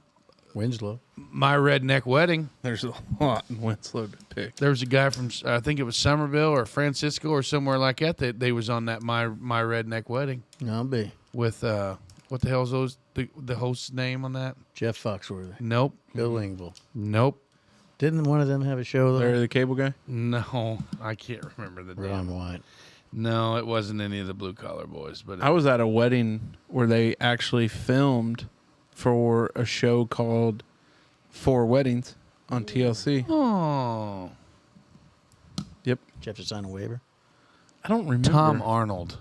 Winslow. My Redneck Wedding. There's a lot in Winslow to pick. There was a guy from, I think it was Somerville or Francisco or somewhere like that. They was on that My Redneck Wedding I'll be. with, what the hell's the host's name on that? Jeff Foxworthy. Nope. Bill Linville. Nope. Didn't one of them have a show, though? Larry the Cable Guy. No, I can't remember the name. Ron White. No, it wasn't any of the Blue Collar Boys. But I was at a wedding where they actually filmed for a show called Four Weddings on TLC. oh, Yep. Did you have to sign a waiver? I don't remember. Tom Arnold.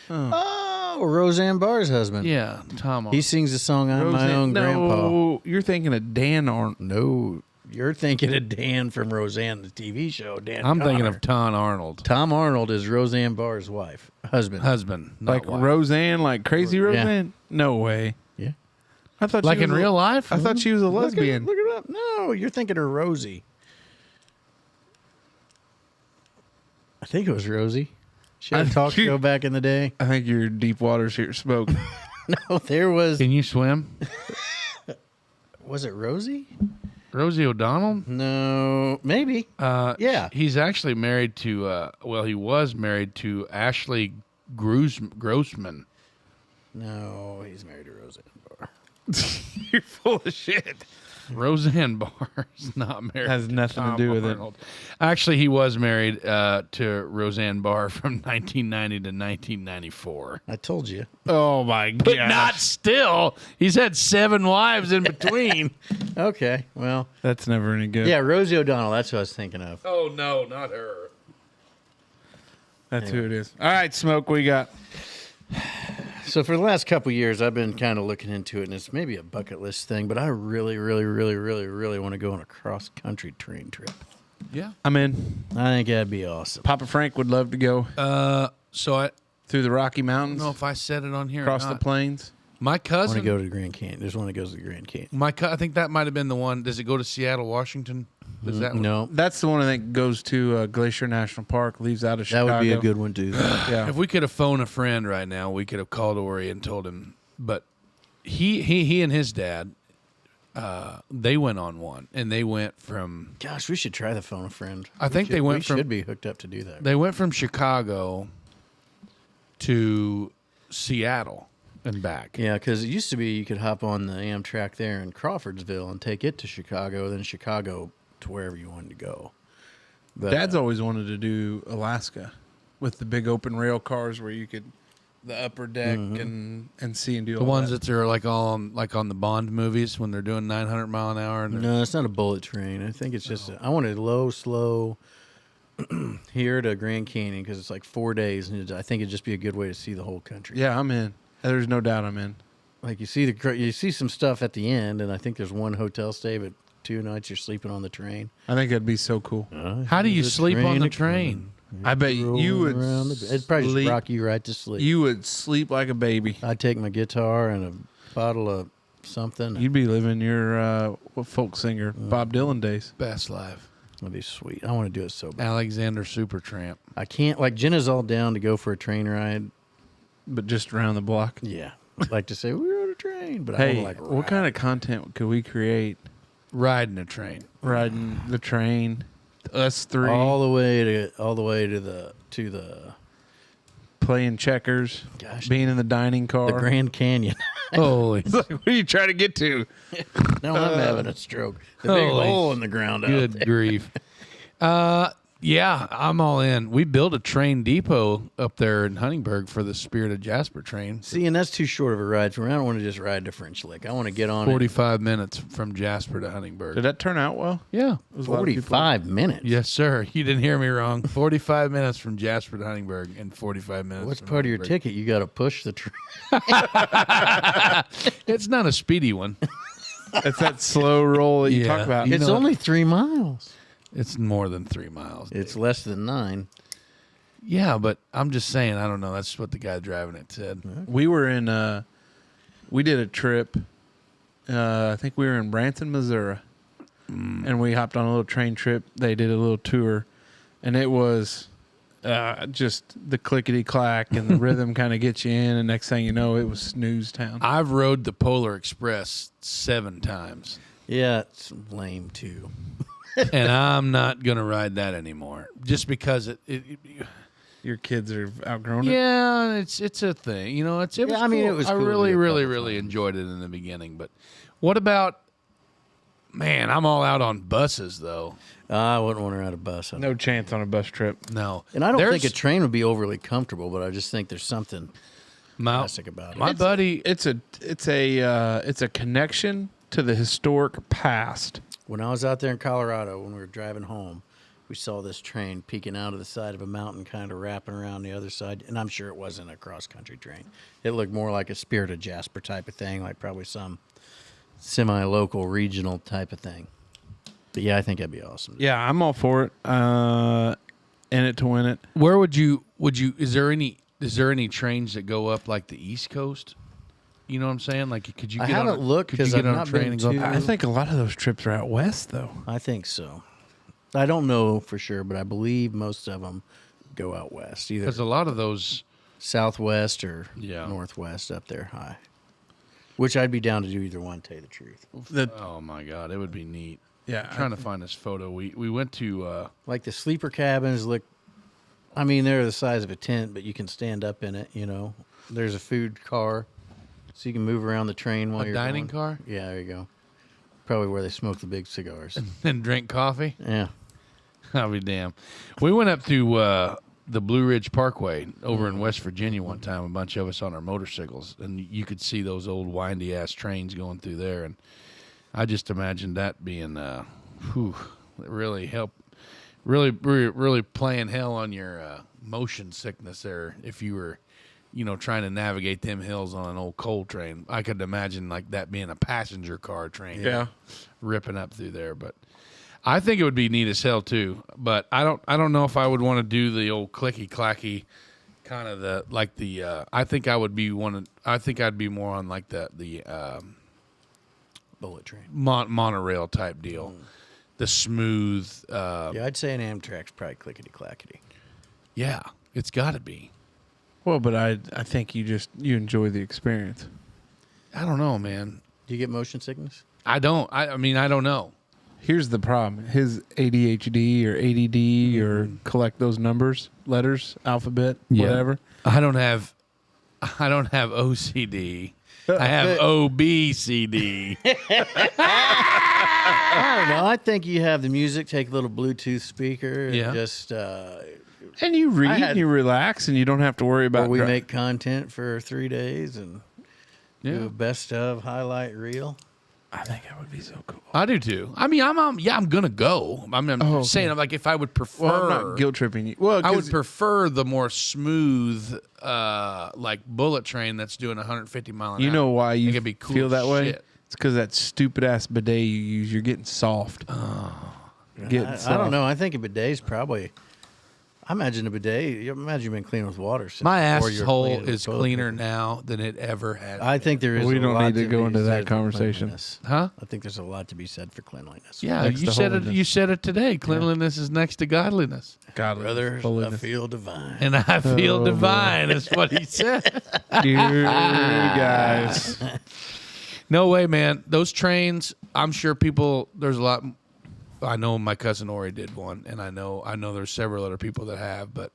Oh, Roseanne Barr's husband. Yeah, Tom. He sings the song "I'm My Roseanne- Own Grandpa." No, you're thinking of Dan Arnold. No, you're thinking of Dan from Roseanne, the TV show. Dan. I'm thinking Connor. of Tom Arnold, Tom Arnold is Roseanne Barr's husband. husband, not Like wife. Roseanne, like crazy Roseanne? No way. Yeah. I thought Like she in was real life. I thought she was a lesbian. Look it up. No, you're thinking of Rosie. I think it was Rosie. She had a talk show back in the day. I think you're deep waters here, Smoke. No, there was. Can you swim, Was it Rosie? Rosie O'Donnell? No, maybe. Yeah. He's actually married to. He was married to Ashley Grossman. No, he's married to Roseanne Barr. You're full of shit. Roseanne Barr is not married. Has to nothing to Tom do with it. Arnold. Actually, he was married to Roseanne Barr from 1990 to 1994. I told you. Oh my god. But not still. He's had 7 wives in between. Okay, well, That's never any good. yeah, Rosie O'Donnell. That's what I was thinking of. Oh no, not her. That's who it is. All right, Smoke, we got. So for the last couple years, I've been kind of looking into it, and it's maybe a bucket list thing, but I really, really, really, really, really want to go on a cross-country train trip. Yeah. I'm in. I think that'd be awesome. Papa Frank would love to go So I through the Rocky don't Mountains, know if I said it on here. across or the not. plains. My I want to cousin. go to the Grand Canyon. There's one that goes to the Grand Canyon. I think that might have been the one. Does it go to Seattle, Washington? Is that one? No, That's the one I think goes to Glacier National Park, leaves out of that Chicago. would be a good one too. Yeah. If we could have phoned a friend right now, we could have called Ori and told him. But he and his dad, they went on one, and they went from Gosh, we should try the phone a friend. I think they went we from- should be hooked up to do that. they went from Chicago to Seattle and back. Yeah, because it used to be you could hop on the Amtrak there in Crawfordsville and take it to Chicago, then Chicago to wherever you wanted to go. But, Dad's always wanted to do Alaska with the big open rail cars where you could the upper deck and see and do The all ones that. that are like all on the Bond movies when they're doing 900 mile an hour. And they're- No, it's not a bullet train. I think it's just I want a low, slow here to Grand Canyon because it's like 4 days, and I think it'd just be a good way to see the whole country. Yeah, I'm in. There's no doubt I'm in. Like you see some stuff at the end, and I think there's one hotel stay, but 2 nights you're sleeping on the train. I think that'd be so cool. How do you The sleep on the a-comin'. train? I bet you would. Around it'd probably just sleep- rock you right to sleep. You would sleep like a baby. I'd take my guitar and a bottle of something. You'd be living your folk singer Bob Dylan days. Best life. That'd be sweet. I want to do it so bad. Alexander Supertramp. I can't. Like Jenna's all down to go for a train ride. But just around the block. Yeah, I'd like to say we were on a train, but I Hey, want to like. what kind of content could we create? Riding a train. Riding the train, us three, all the way to the playing checkers, Gosh. being in the dining car. the Grand Canyon. Holy It's like, what are you trying to get to? No, I'm having a stroke. The big Holy hole in the ground out good there. grief. Yeah, I'm all in. We built a train depot up there in Huntingburg for the Spirit of Jasper train. See, and that's too short of a ride for me. I don't want to just ride to French Lick. I want to get on 45 minutes from Jasper to Huntingburg. Did that turn out well? Yeah. It was a lot of people- 45 minutes. Yes, sir. You didn't hear me wrong. 45 minutes from Jasper to Huntingburg and 45 minutes. What's from part of your Huntingburg. ticket? You got to push the train. It's not a speedy one. It's that slow roll that you Yeah. talk about. You It's know- only 3 miles. It's more than 3 miles. It's less than 9. Yeah, but I'm just saying, I don't know. That's what the guy driving it said. We were in, we did a trip. I think we were in Branson, Missouri. And we hopped on a little train trip. They did a little tour. And it was just the clickety clack and the rhythm kind of gets you in. And next thing you know, it was snooze town. I've rode the Polar Express 7 times. Yeah, it's lame too. And I'm not going to ride that anymore. Just because it Your kids are outgrown it. yeah, it's a thing. You know, it was I mean, cool. it was I cool to really, do a really, couple really enjoyed it in the beginning. But what about, man, I'm all out on buses, though. I wouldn't want to ride a bus. No chance on a bus trip. No. And I don't There's- think a train would be overly comfortable, but I just think there's something classic about it. My buddy, It's a connection to the historic past. When I was out there in Colorado, when we were driving home, we saw this train peeking out of the side of a mountain, kind of wrapping around the other side. And I'm sure it wasn't a cross-country train. It looked more like a Spirit of Jasper type of thing, like probably some semi-local, regional type of thing. But yeah, I think that'd be awesome. Yeah, I'm all for it. In it to win it. where would you is there any trains that go up like the East Coast? You know what I'm saying? Like, could you I get on haven't a, looked could you 'cause get I've on a not train been and go to- up I think a lot of those trips are out west, though. I think so. I don't know for sure, but I believe most of them go out west, either because a lot of those southwest or Yeah. northwest up there high. Which I'd be down to do either one, to tell you the truth. oh my god, it would be neat. Yeah, I'm trying to find this photo. We went to Like the sleeper cabins look, I mean, they're the size of a tent, but you can stand up in it, you know. There's a food car, so you can move around the train while a you're dining going. car Yeah, there you go. Probably where they smoke the big cigars. and drink coffee. Yeah. I'll be damned. We went up to the Blue Ridge Parkway over in West Virginia one time, a bunch of us on our motorcycles, and you could see those old windy ass trains going through there, and I just imagined that being really really playing hell on your motion sickness there if you were trying to navigate them hills on an old coal train. I could imagine like that being a passenger car train. Yeah. Ripping up through there, but I think it would be neat as hell too. But I don't know if I would want to do the old clicky clacky kind of I think I would be I think I'd be more on like the Bullet train. monorail type deal. The smooth Yeah, I'd say an Amtrak's probably clickety clackety. yeah, it's got to be. Well, but I think you enjoy the experience. I don't know, man. Do you get motion sickness? I don't. I mean, I don't know. Here's the problem: his ADHD or ADD or collect those numbers, letters, alphabet, whatever. I don't have OCD. I have OBCD. I don't know. I think you have the music, take a little Bluetooth speaker, and Yeah. just And you read, and you relax, and you don't have to worry about. or we make content for 3 days and do a best of highlight reel. I think that would be so cool. I do too. I mean, I'm gonna go. I'm okay. saying, I'm like, if I would prefer, Well, I'm not guilt tripping you. Well, I would 'cause- prefer the more smooth, like bullet train that's doing 150 mile an hour. You know why you Think it'd be cool feel as that way? shit. It's because that stupid ass bidet you use. You're getting soft. Getting soft. I don't know. I think a bidet's probably. I imagine a bidet. You imagine you've been cleaning with water. Since My before you were asshole cleaning with is toilet cleaner paper. now than it ever has. I think there is. We a don't lot need to go be into that said for conversation. cleanliness. Huh? I think there's a lot to be said for cleanliness. Yeah, Next you to said it. holiness. You said it today. Cleanliness is next to godliness, God, brother, I holiness. feel divine. and I feel Oh, divine. Is what he said. Dear guys. No way, man. Those trains, I'm sure people, there's a lot. I know my cousin Ori did one, and I know there's several other people that have, but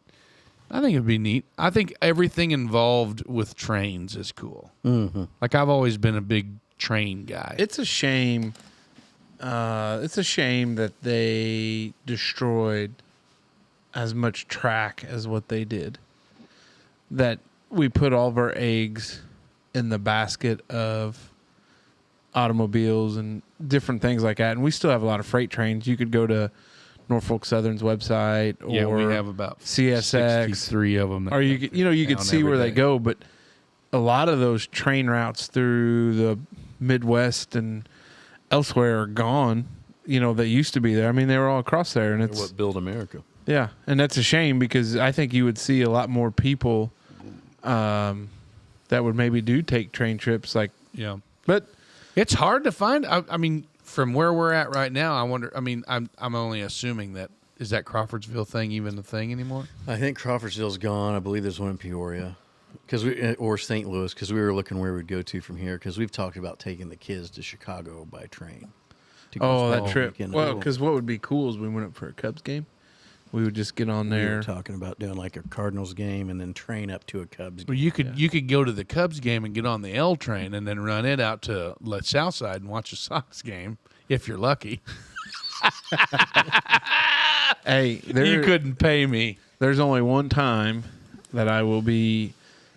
I think it'd be neat. I think everything involved with trains is cool. Mm-hmm. Like, I've always been a big train guy. It's a shame. It's a shame that they destroyed as much track as what they did. That we put all of our eggs in the basket of automobiles and different things like that. And we still have a lot of freight trains. You could go to Norfolk Southern's website, or we have about CSX, 63 of them. or you could see where they go. But a lot of those train routes through the Midwest and elsewhere are gone. That used to be there. I mean, they were all across there, and They're it's what built America. yeah, and that's a shame because I think you would see a lot more people that would maybe take train trips. Yeah, But it's hard to find. I mean, from where we're at right now, I wonder. I mean, I'm only assuming that is that Crawfordsville thing even a thing anymore? I think Crawfordsville's gone. I believe there's one in Peoria, or St. Louis, because we were looking where we'd go to from here. Because we've talked about taking the kids to Chicago by train. to go spend that the trip. weekend. Well, because what would be cool is we went up for a Cubs game. We would just get on we there. were talking about doing like a Cardinals game and then train up to a Cubs Well, game. you could go to the Cubs game and get on the L train and then run it out to the South Side and watch a Sox game if you're lucky. Hey, You couldn't pay me. There's only one time that I will be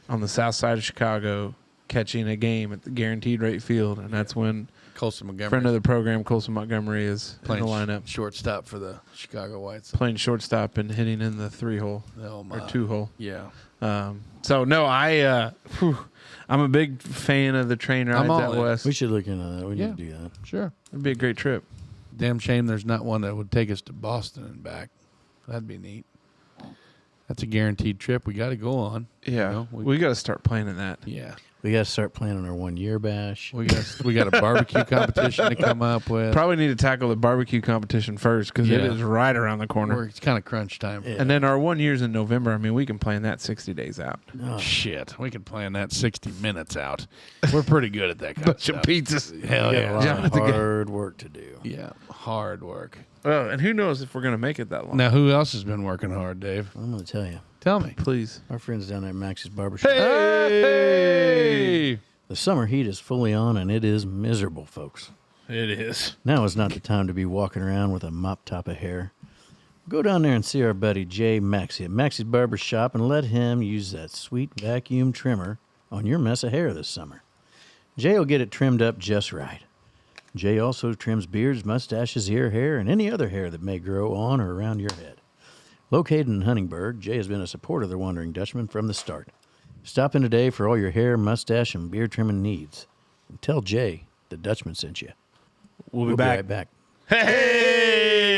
on the south side of Chicago catching a game at the Guaranteed Rate Field, and that's when Colson Montgomery friend of the program, Colson Montgomery, is playing in the lineup, shortstop for the Chicago White Sox. playing shortstop and hitting in the 3-hole Oh, or my. 2-hole. Yeah. So no, I'm a big fan of the train rides all out in. west. We should look into that. We Yeah. need to do that. Sure. It'd be a great trip. Damn shame there's not one that would take us to Boston and back. That'd be neat. That's a guaranteed trip we got to go on. Yeah, You know, we got to start planning that. Yeah. We got to start planning our 1 year bash. We got a barbecue competition to come up with. Probably need to tackle the barbecue competition first because it Yeah. is right around the corner. It's kind of crunch time. Yeah. And then our 1 year's in November. I mean, we can plan that 60 days out. Oh, Shit, we could plan that 60 minutes out. We're pretty good at that kind Bunch of of stuff. pizzas. Hell we got a yeah. lot Yeah. of hard work to do. Yeah, hard work. Well, and who knows if we're going to make it that long. Now, who else has been working hard, Dave? I'm going to tell you. Tell me. Please. Our friends down there at Maxey's Barbershop. Hey! The summer heat is fully on, and it is miserable, folks. It is. Now is not the time to be walking around with a mop top of hair. Go down there and see our buddy Jay Maxey at Maxey's Barbershop and let him use that sweet vacuum trimmer on your mess of hair this summer. Jay will get it trimmed up just right. Jay also trims beards, mustaches, ear hair, and any other hair that may grow on or around your head. Located in Huntingburg, Jay has been a supporter of the Wondering Dutchmen from the start. Stop in today for all your hair, mustache, and beard trimming needs. And tell Jay the Dutchman sent you. We'll We'll be right back.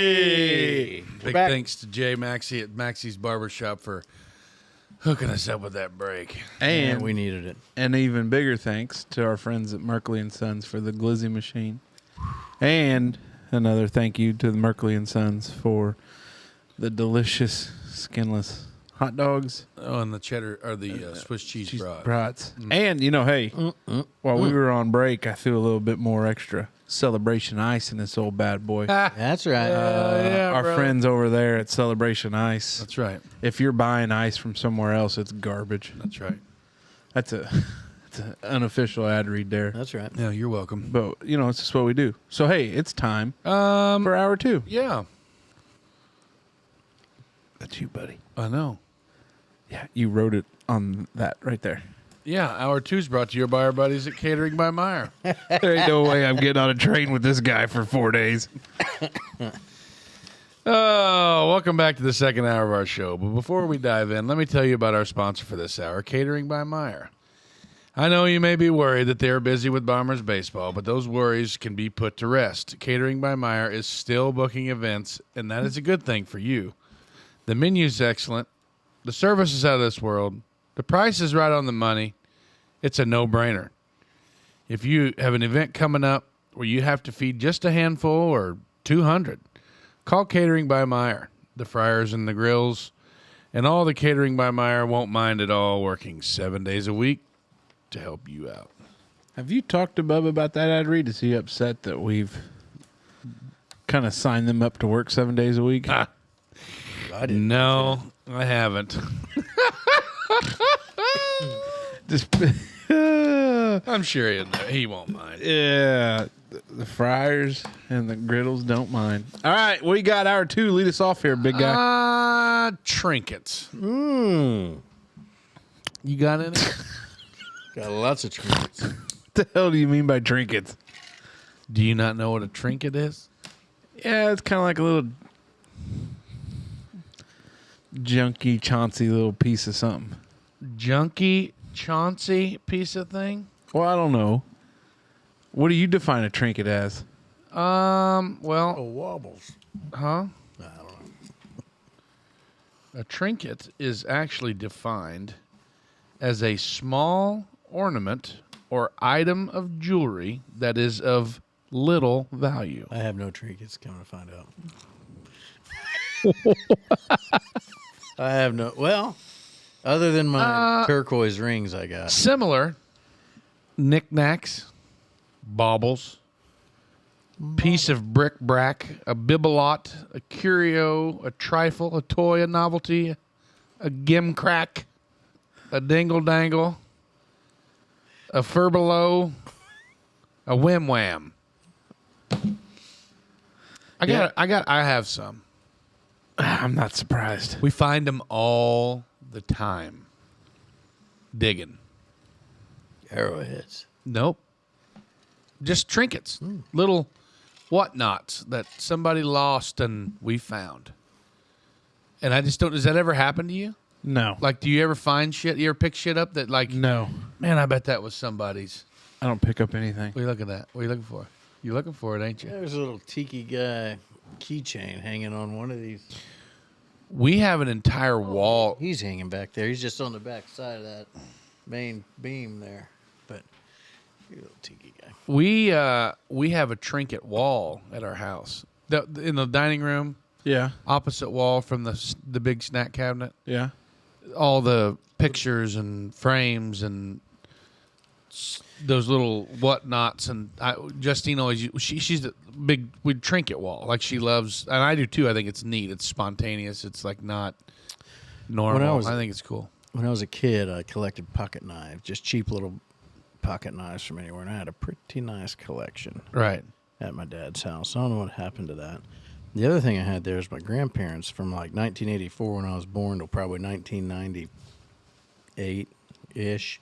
Hey! Big thanks to Jay Maxey at Maxey's Barbershop for hooking us up with that break. And we needed it. an even bigger thanks to our friends at Merkley and Sons for the glizzy machine. And another thank you to the Merkley and Sons for the delicious skinless hot dogs. Oh, and the cheddar or the Swiss cheese brats. And, hey, while we were on break, I threw a little bit more extra Celebration Ice in this old bad boy. That's right. Our bro. friends over there at Celebration Ice. That's right. If you're buying ice from somewhere else, it's garbage. That's right. That's an unofficial ad read there. That's right. Yeah, you're welcome. But, it's just what we do. So, hey, it's time Um, for hour 2. yeah, That's you, buddy. I know. Yeah, you wrote it on that right there. Yeah, hour 2 is brought to you by our buddies at Catering by Meyer. There ain't no way I'm getting on a train with this guy for 4 days. Oh, welcome back to the second hour of our show. But before we dive in, let me tell you about our sponsor for this hour, Catering by Meyer. I know you may be worried that they're busy with Bombers baseball, but those worries can be put to rest. Catering by Meyer is still booking events, and that is a good thing for you. The menu's excellent. The service is out of this world. The price is right on the money. It's a no-brainer. If you have an event coming up where you have to feed just a handful or 200, call Catering by Meyer. The fryers and the grills and all the Catering by Meyer won't mind at all, working 7 days a week to help you out. Have you talked to Bubba about that ad read? Is he upset that we've kind of signed them up to work 7 days a week? I didn't. No, I haven't. Just, I'm sure he won't mind. yeah. The fryers and the griddles don't mind. All right, what you got? Hour 2. Lead us off here, big guy. Trinkets. Mm. You got any? Got lots of trinkets. What the hell do you mean by trinkets? Do you not know what a trinket is? Yeah, it's kind of like a little junky, chauncey little piece of something. Junky, chauncey piece of thing? Well, I don't know. What do you define a trinket as? Well, Wobbles. huh? I don't know. A trinket is actually defined as a small ornament or item of jewelry that is of little value. I have no trinkets, coming to find out. I have no, well, other than my turquoise rings I got. Similar knickknacks, baubles, piece of bric-a-brac, a bibelot, a curio, a trifle, a toy, a novelty, a gimcrack, a dingle-dangle, a furbelow, a whim-wham. I have some. I'm not surprised. We find them all the time. Digging. Arrowheads. Nope. Just trinkets. Little whatnots that somebody lost and we found. And I just don't, does that ever happen to you? No. Like, do you ever find shit, you ever pick shit up that like, No. man, I bet that was somebody's. I don't pick up anything. What are you looking at? What are you looking for? You're looking for it, ain't you? There's a little tiki guy keychain hanging on one of these. We have an entire wall. He's hanging back there. He's just on the back side of that main beam there. But you little tiki guy. We have a trinket wall at our house. In the dining room, Yeah. opposite wall from the big snack cabinet. Yeah. All the pictures and frames and those little whatnots, and Justine always she's a big trinket wall, like she loves, and I do too. I think it's neat. It's spontaneous. It's like not normal. I think it's cool. When I was a kid, I collected pocket knives, just cheap little pocket knives from anywhere, and I had a pretty nice collection Right. at my dad's house. I don't know what happened to that. The other thing I had there is my grandparents from like 1984 when I was born till probably 1998-ish.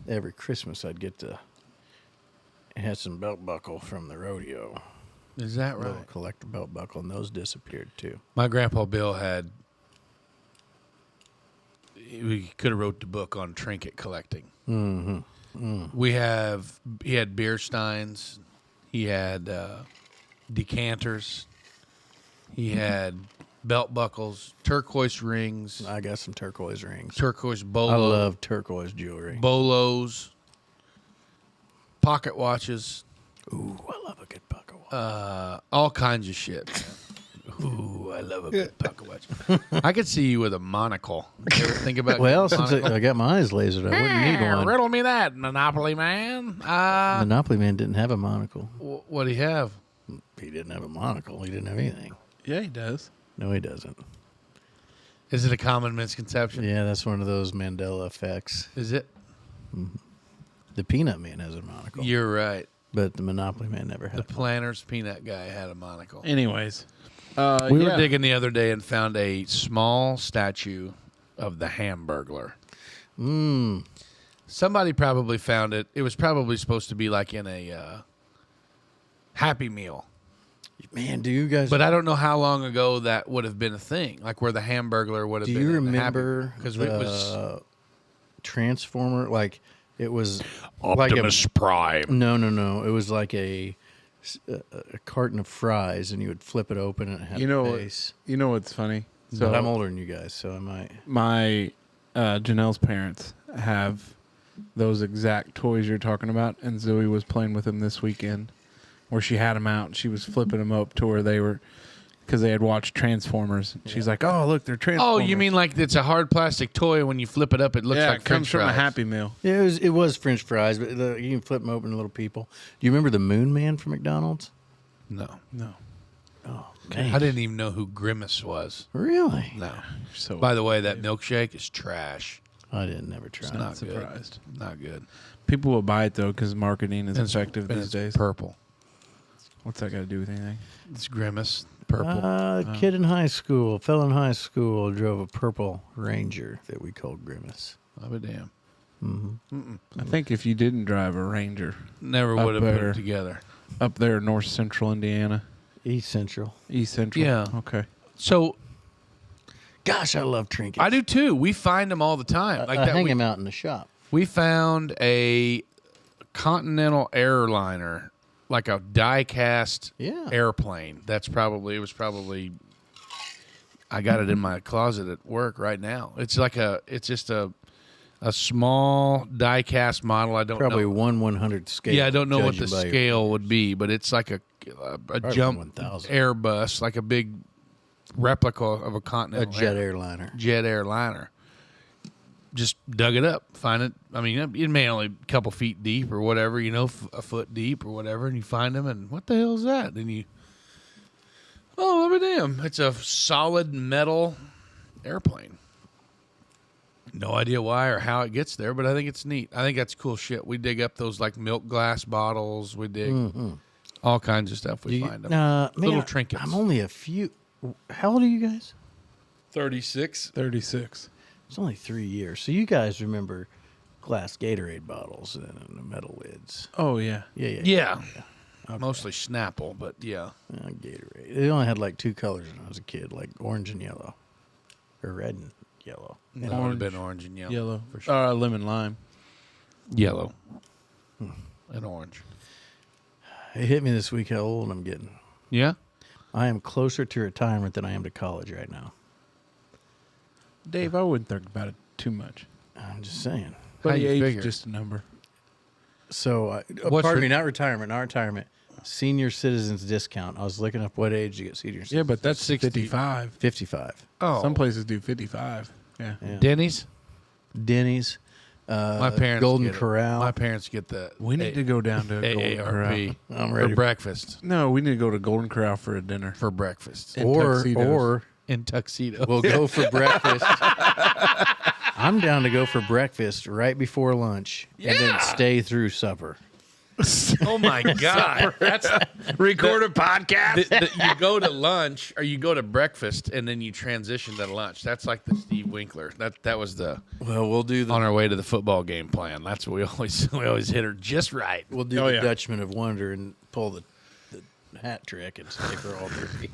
Every Christmas I'd get to have some belt buckle from the rodeo. Is that Little right? collector belt buckle, and those disappeared too. My grandpa Bill had. We could have wrote the book on trinket collecting. Mm-hmm. He had beer steins. He had decanters. He had belt buckles, turquoise rings, I got some turquoise rings. turquoise I bolos, love turquoise jewelry. bolos, pocket watches, Ooh, I love a good buckle watch. all kinds of shit. Ooh, I love a good pocket watch. I could see you with a monocle. You ever think about Well, getting a since monocle? I got my eyes lasered, I wouldn't need one. Riddle me that, Monopoly man. Monopoly Man didn't have a monocle. What do you have? He didn't have a monocle. He didn't have anything. Yeah, he does. No, he doesn't. Is it a common misconception? Yeah, that's one of those Mandela effects. Is it? The Peanut Man has a monocle, You're right. but the Monopoly Man never had The one. Planner's peanut guy had a monocle. Anyways. We were digging the other day and found a small statue of the Hamburglar. Somebody probably found it. It was probably supposed to be like in a Happy Meal. Man, do you guys? But I don't know how long ago that would have been a thing, like where the Hamburglar would have do been. you in the remember because it was Transformer? Like it was Optimus Prime. No. It was like a carton of fries, and you would flip it open, and it had a face. You know what's funny? But I'm older than you guys, so I might. My Janelle's parents have those exact toys you're talking about, and Zoe was playing with them this weekend, where she had them out and she was flipping them up to where they were, because they had watched Transformers. She's like, "Oh, look, they're Transformers." Oh, you mean like it's a hard plastic toy? When you flip it up, it looks like it comes French from a fries. Happy Meal. Yeah, it was French fries, but you can flip them open to little people. Do you remember the Moon Man from McDonald's? No, Oh, I didn't even know who Grimace was. Really? No. So By the way, that milkshake is trash. I didn't never try. Not surprised. Good. Not good. People will buy it though because marketing is And effective and these it's days. Purple. What's that got to do with anything? It's Grimace. Purple. Kid in high school, fellow in high school, drove a purple Ranger that we called Grimace. I'll be damn. I think if you didn't drive a Ranger Never Up would have put there. it together. up there in north central Indiana, East Central. East Central. Yeah. Okay. So Gosh, I love trinkets. I do too. We find them all the time. Like I that. hang them out in the shop. We found a Continental airliner, like a die-cast Yeah. airplane. It was probably. I got it in my closet at work right now. It's just a small die-cast model. I don't Probably know. 1/100 scale. Yeah, I don't know what the judging by your- scale would be, but it's like a jump 1,000. Airbus, like a big replica of a A Continental jet airliner. jet airliner. Just dug it up, find it. I mean, it may only a couple feet deep or whatever, a foot deep or whatever, and you find them, and what the hell is that? And oh, damn! It's a solid metal airplane. No idea why or how it gets there, but I think it's neat. I think that's cool shit. We dig up those like milk glass bottles. We dig all kinds of stuff. We find them. Little trinkets. I'm only a few. How old are you guys? 36. 36. It's only 3 years. So you guys remember glass Gatorade bottles and the metal lids. Oh yeah. Yeah. Mostly Snapple, but yeah. Gatorade. They only had like two colors when I was a kid, like orange and yellow. Or red and yellow. It would have been orange and yellow. Yellow. For sure. Lemon lime. Yellow. And orange. It hit me this week how old I'm getting. Yeah? I am closer to retirement than I am to college right now. Dave, I wouldn't think about it too much. I'm just saying. How But you age figure? is just a number. So, What's pardon me, your- not retirement. Senior citizens discount. I was looking up what age you get senior citizens. Yeah, but that's 60. 55. 55. Oh. Some places do 55. Yeah. Yeah. Denny's? Denny's. My parents Golden get it. Corral. My parents get the We need to go down to Golden Corral. AARP I'm for ready. breakfast. No, we need to go to Golden Corral for a dinner. For breakfast. In or tuxedos. In tuxedo. we'll go for breakfast. I'm down to go for breakfast right before lunch and then stay through supper. Oh my God. That's Record a podcast. you go to lunch or you go to breakfast and then you transition to lunch. That's like the Steve Winkler. That was the Well, we'll do on our way to the football game plan. That's what we always hit her just right. We'll do Oh, the yeah. Dutchman of Wonder and pull the hat trick and stay for all three.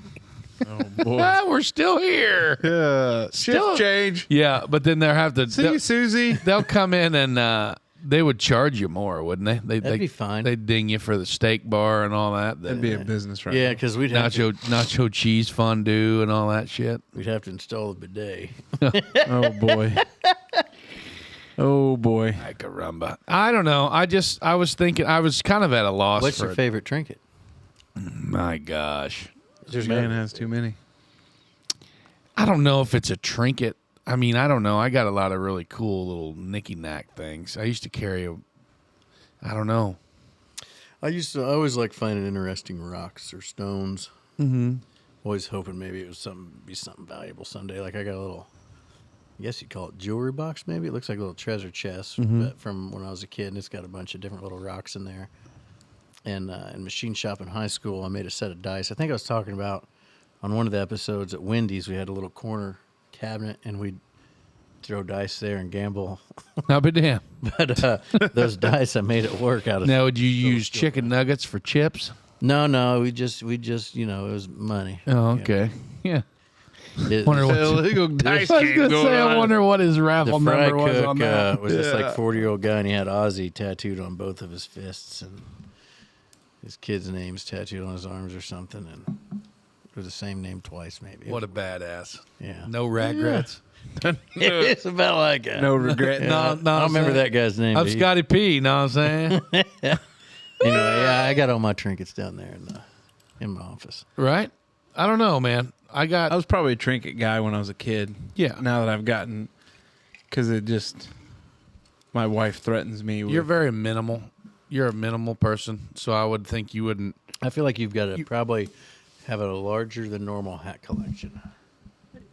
Oh boy. Ah, we're still here. Yeah. Still- Shift change. Yeah, but then they'll have to See you, Susie. they'll come in and they would charge you more, wouldn't they? That'd be fine. They'd ding you for the steak bar and all that. That'd be a business, right? Yeah, because we'd have nacho cheese fondue and all that shit. to install the bidet. Oh boy. Oh boy. Ay, caramba. I don't know. I was thinking. I was kind of at a loss. What's for your favorite trinket? My gosh. This man has too many. I don't know if it's a trinket. I mean, I don't know. I got a lot of really cool little nicky-knack things. I used to carry I don't know. I always like finding interesting rocks or stones. Mm-hmm. Always hoping maybe it was something valuable someday. Like I got a little, I guess you'd call it jewelry box maybe. It looks like a little treasure chest but from when I was a kid, and it's got a bunch of different little rocks in there. And in machine shop in high school, I made a set of dice. I think I was talking about on one of the episodes at Wendy's, we had a little corner cabinet, and we'd throw dice there and gamble. I'll be damn. But those dice, I made it work out of. Now, would you use chicken nuggets for chips? No, we just it was money. Oh, okay. Yeah. It- Wonder what Illegal dice I was game going to going say, I on. wonder what his the raffle fry number was on cook that. was this like 40-year-old guy, and he had Ozzy tattooed on both of his fists, and his kids' names tattooed on his arms or something, and it was the same name twice, maybe. What a badass. Yeah. No regrets. It's about like that. No regret. No, I don't remember that guy's name. I'm but he- Scotty P. Know what I'm saying? Anyway, yeah, I got all my trinkets down there in my office. Right? I don't know, man. I I was probably a trinket guy when I was a kid. Yeah. Now that I've gotten, because it just, my wife threatens me with. You're very minimal. You're a minimal person, so I would think you wouldn't. I feel like you've got to probably have a larger than normal hat collection.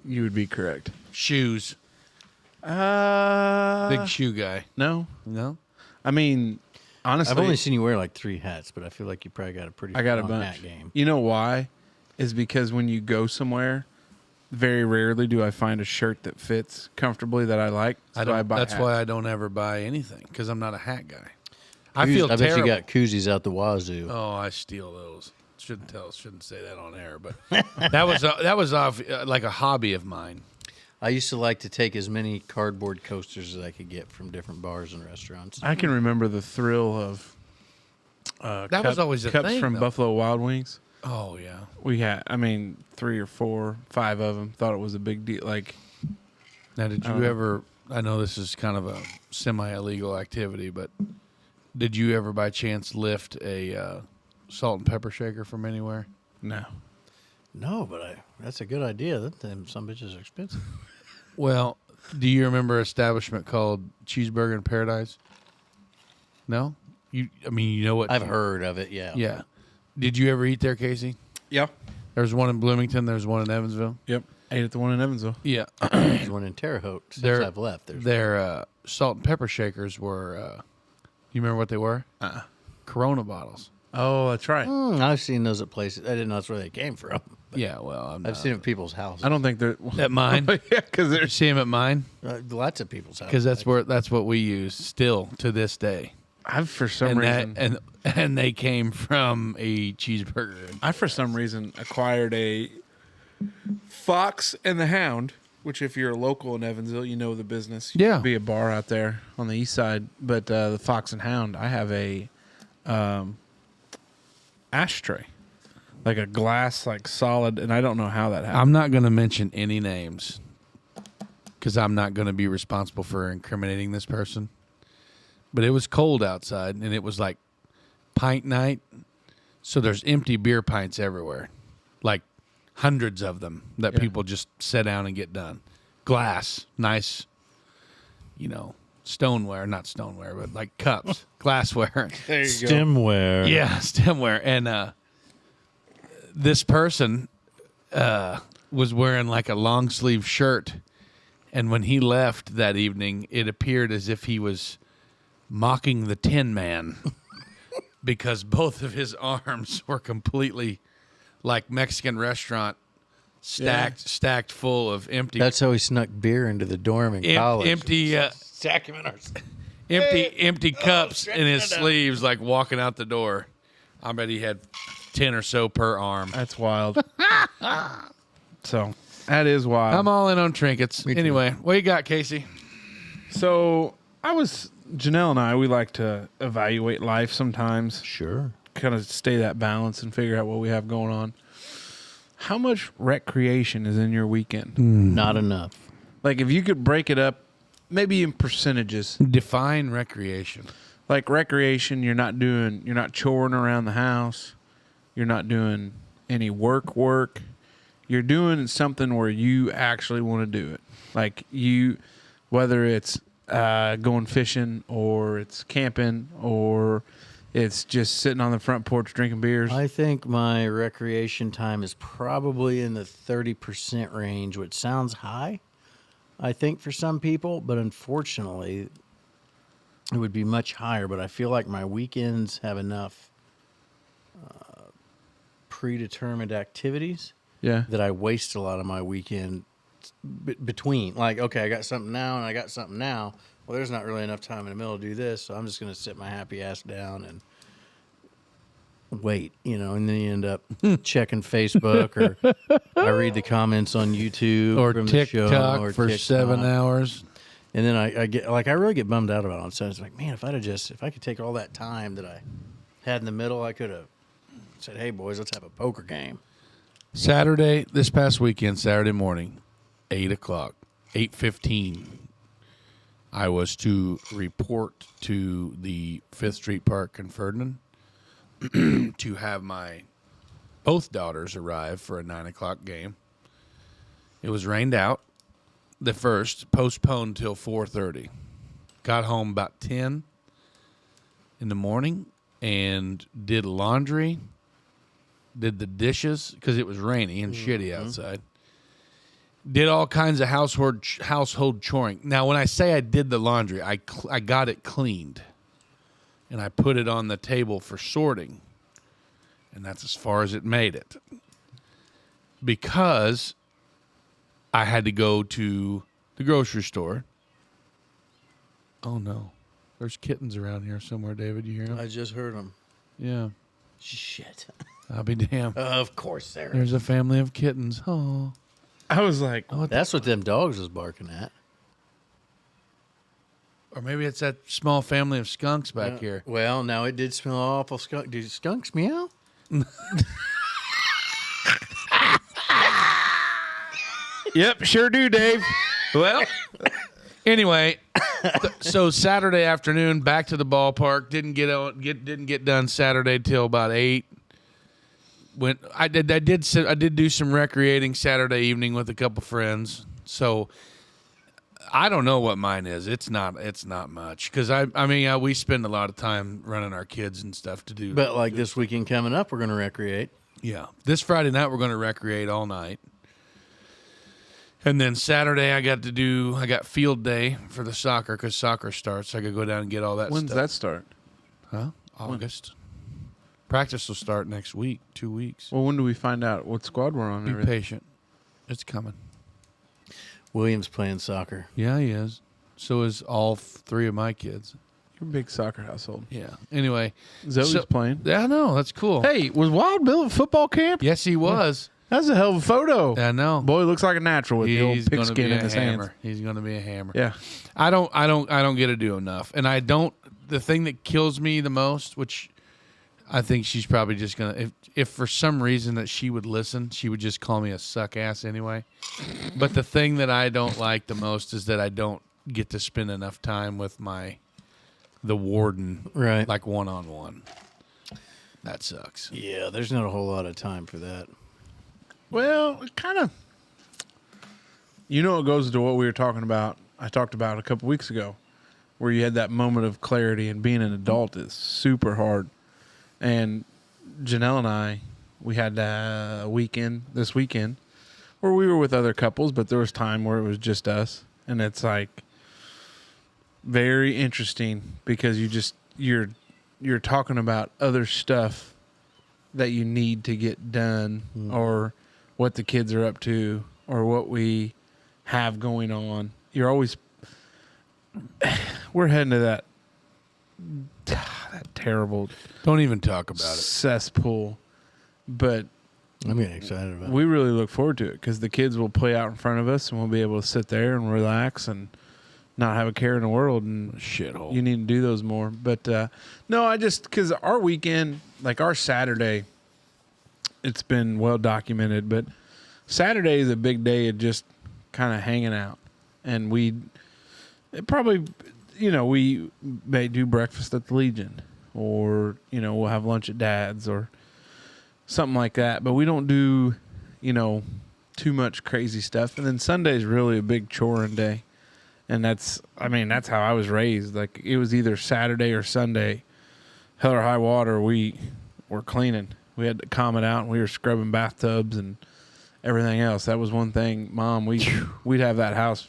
You would be correct. Shoes. Big Big shoe guy. No. No? I mean, honestly, I've only seen you wear like 3 hats, but I feel like you probably got a pretty I got a strong bunch. hat game. You know why? Is because when you go somewhere, very rarely do I find a shirt that fits comfortably that I like. So I buy That's hats. why I don't ever buy anything because I'm not a hat guy. I feel I bet terrible. you got koozies out the wazoo. Oh, I steal those. Shouldn't say that on air, but that was off like a hobby of mine. I used to like to take as many cardboard coasters as I could get from different bars and restaurants. I can remember the thrill of That was always a cups thing, from though. Buffalo Wild Wings. Oh yeah. We had, 3 or 4, 5 of them. Thought it was a big deal. Like, Now, did you ever? I know this is kind of a semi-illegal activity, but did you ever, by chance, lift a salt and pepper shaker from anywhere? no. No, but that's a good idea. Some bitches are expensive. Well, do you remember an establishment called Cheeseburger in Paradise? No, you know what? I've heard of it, yeah. Yeah. Did you ever eat there, Casey? Yeah. There's one in Bloomington. There's one in Evansville. Yep. Ate at the one in Evansville. Yeah. There's one in Terre Haute since I've left. Their salt and pepper shakers were. You remember what they were? Corona bottles. Oh, that's right. I've seen those at places. I didn't know that's where they came from. But Yeah. Well, I've seen them at people's houses. I don't think they're at mine. yeah, because You there's see them at mine Lots of people's houses. because that's what we use still to this day. I've for some And reason and they came from a cheeseburger. I for some reason acquired a Fox and the Hound, which if you're a local in Evansville, you know the business. Yeah. Be a bar out there on the east side, but the Fox and Hound, I have a ashtray, like a glass, like solid, and I don't know how that happened. I'm not going to mention any names because I'm not going to be responsible for incriminating this person. But it was cold outside, and it was like pint night. So there's empty beer pints everywhere, like hundreds of them that Yeah. people just sit down and get done. Glass, nice, stoneware, not stoneware, but like cups, glassware. There you Stemware. Yeah, stemware. And this person was wearing like a long sleeve shirt. And when he left that evening, it appeared as if he was mocking the Tin Man because both of his arms were completely like Mexican restaurant stacked full of empty. That's how he snuck beer into the dorm in college. Stack him in our empty cups in his sleeves, like walking out the door. I bet he had 10 or so per arm. That's wild. So that is wild. I'm all in on trinkets. Anyway, what you got, Casey? So Janelle and I, we like to evaluate life sometimes, Sure. kind of stay that balance and figure out what we have going on. How much recreation is in your weekend? Not enough. Like if you could break it up, maybe in percentages. Define recreation. Like recreation, you're not choring around the house. You're not doing any work. You're doing something where you actually want to do it. Like whether it's going fishing or it's camping or it's just sitting on the front porch drinking beers. I think my recreation time is probably in the 30% range, which sounds high, I think, for some people. But unfortunately, it would be much higher. But I feel like my weekends have enough predetermined activities Yeah. that I waste a lot of my weekend between. Like, okay, I got something now and I got something now. Well, there's not really enough time in the middle to do this, so I'm just going to sit my happy ass down and wait, and then you end up checking Facebook or I read the comments on YouTube Or from the show, TikTok or for TikTok. 7 hours. And then I get I really get bummed out about it on Sundays. Like, man, if I could take all that time that I had in the middle, I could have said, hey boys, let's have a poker game. This past weekend, Saturday morning, 8 o'clock, 8:15, I was to report to the 5th Street Park in Ferdinand to have my both daughters arrive for a 9 o'clock game. It was rained out. The first, postponed till 4:30. Got home about 10 in the morning and did laundry, did the dishes because it was rainy and shitty outside. Did all kinds of household choring. Now, when I say I did the laundry, I got it cleaned. and I put it on the table for sorting. And that's as far as it made it. Because I had to go to the grocery store. Oh, no. There's kittens around here somewhere, David. You hear them? I just heard them. Yeah. Shit. I'll be damned. Of course there is. There's a family of kittens. Oh. I was like, That's what them dogs was barking at. Or maybe it's that small family of skunks back here. Well, now it did smell awful skunk. Do skunks meow? yep, sure do, Dave. Well, anyway, so Saturday afternoon, back to the ballpark. Didn't get done Saturday till about 8. I did do some recreating Saturday evening with a couple friends. So I don't know what mine is. It's not much because we spend a lot of time running our kids and stuff to do. But like this weekend coming up, we're going to recreate. Yeah, this Friday night we're going to recreate all night. And then Saturday I got field day for the soccer because soccer starts. So I could go down and get all that When's stuff. that start? Huh? August. Practice will start next week, 2 weeks. Well, when do we find out what squad we're on? and Be everything? patient. It's coming. William's playing soccer. Yeah, he is. So is all 3 of my kids. You're a big soccer household. Yeah. Anyway. Zoe's playing. Yeah, I know. That's cool. Hey, was Wild Bill at football camp? Yes, he was. That's a hell of a photo. I know. Boy, looks like a natural with the old He's going to be pigskin in a his hammer. hands. He's going to be a hammer. Yeah. I don't get to do enough. And I don't, the thing that kills me the most, which I think she's probably just going to, if for some reason that she would listen, she would just call me a suck ass anyway. But the thing that I don't like the most is that I don't get to spend enough time with the warden, Right. like one-on-one. That sucks. Yeah, there's not a whole lot of time for that. Well, it kind of. You know, it goes to what we were talking about. I talked about a couple weeks ago, where you had that moment of clarity, and being an adult is super hard. And Janelle and I, we had a weekend this weekend where we were with other couples, but there was time where it was just us, and it's like very interesting because you're talking about other stuff that you need to get done, or what the kids are up to, or what we have going on. You're always we're heading to that terrible Don't even talk about it. cesspool, but I'm getting excited about it. we really look forward to it because the kids will play out in front of us, and we'll be able to sit there and relax and not have a care in the world. And Shithole. you need to do those more. But no, I just, because our weekend, like our Saturday, it's been well documented, but Saturday is a big day of just kind of hanging out. And we may do breakfast at the Legion, or, we'll have lunch at Dad's or something like that. But we don't do, too much crazy stuff. And then Sunday's really a big choring day. And that's how I was raised. Like, it was either Saturday or Sunday, hell or high water, we were cleaning. We had to calm it out, and we were scrubbing bathtubs and everything else. That was one thing, Mom, we'd have that house.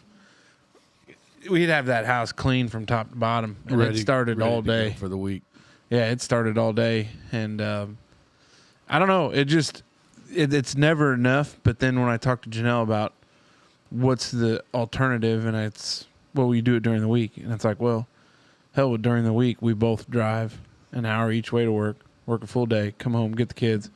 We'd have that house clean from top to bottom. And it started all day. For the week. Yeah, it started all day. And I don't know. It's never enough. But then when I talked to Janelle about what's the alternative, and it's, well, we do it during the week. And it's like, well, hell, during the week, we both drive an hour each way to work a full day, come home, get the kids.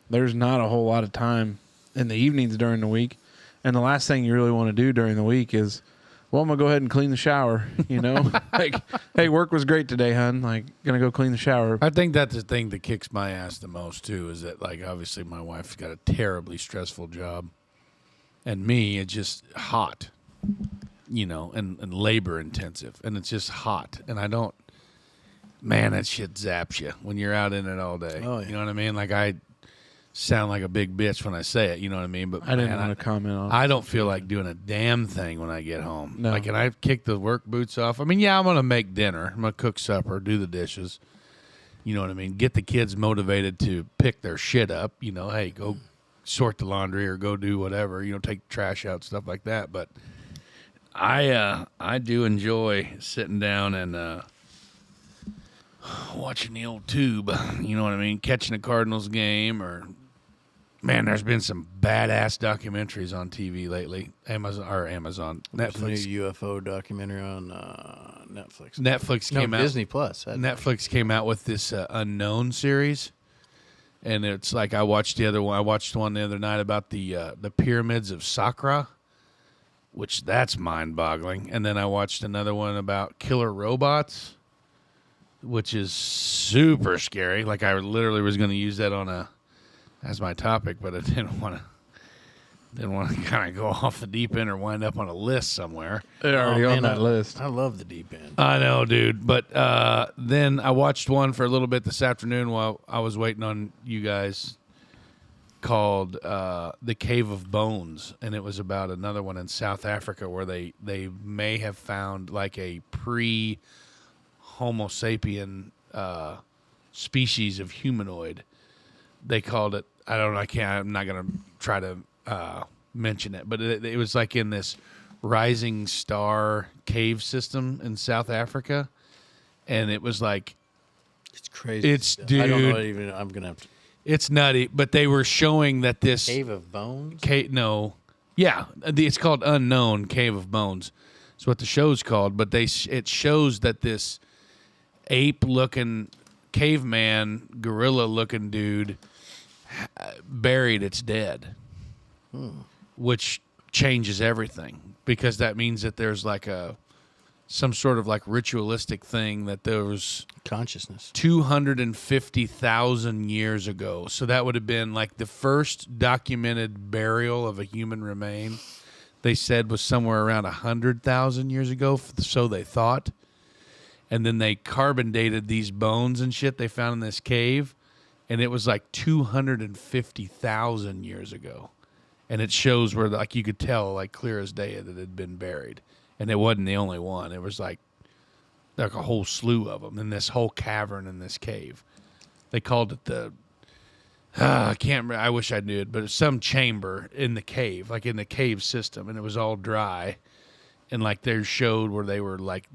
There's not a whole lot of time in the evenings during the week. And the last thing you really want to do during the week is, well, I'm going to go ahead and clean the shower, like, hey, work was great today, hon. Like, going to go clean the shower. I think that's the thing that kicks my ass the most, too, is that, like, obviously my wife's got a terribly stressful job. And me, it's just hot, and labor intensive. And it's just hot. And I don't, man, that shit zaps you when you're out in it all day. Oh, yeah. You know what I mean? Like, I sound like a big bitch when I say it, you know what I mean? But I didn't want to comment on it. I don't feel like doing a damn thing when I get home. No. Like, and I kick the work boots off. I mean, yeah, I'm going to make dinner. I'm going to cook supper, do the dishes. You know what I mean? Get the kids motivated to pick their shit up. Hey, go sort the laundry or go do whatever. Take the trash out, stuff like that. But I do enjoy sitting down and watching the old tube. You know what I mean? Catching a Cardinals game, or man, there's been some badass documentaries on TV lately. Amazon, There's a Netflix. new UFO documentary on Netflix. Netflix came out. Disney Plus. Netflix came out with this Unknown series, and it's like I watched the other one. I watched one the other night about the pyramids of Saqqara, which that's mind-boggling. And then I watched another one about killer robots, which is super scary. Like I literally was going to use that as my topic, but I didn't want to kind of go off the deep end or wind up on a list somewhere. They're already on that list. I love the deep end. I know, dude. But then I watched one for a little bit this afternoon while I was waiting on you guys, called The Cave of Bones. And it was about another one in South Africa where they may have found like a pre-Homo sapien species of humanoid. They called it, I'm not going to try to mention it, but it was like in this rising star cave system in South Africa, and it was like It's crazy. dude, I don't know even. I'm gonna have to. it's nutty. But they were showing that this Cave of Bones. it's called Unknown Cave of Bones. That's what the show's called. But it shows that this ape-looking caveman, gorilla-looking dude buried its dead. Which changes everything, because that means that there's like some sort of like ritualistic thing that there was Consciousness. 250,000 years ago. So that would have been like the first documented burial of a human remain. They said was somewhere around 100,000 years ago, so they thought. And then they carbon dated these bones and shit they found in this cave, and it was like 250,000 years ago. And it shows where, like, you could tell, like, clear as day that it had been buried. And it wasn't the only one. It was, like a whole slew of them in this whole cavern in this cave. They called it I can't remember. I wish I knew it, but it's some chamber in the cave, like in the cave system. And it was all dry. And, like, they showed where they were, like,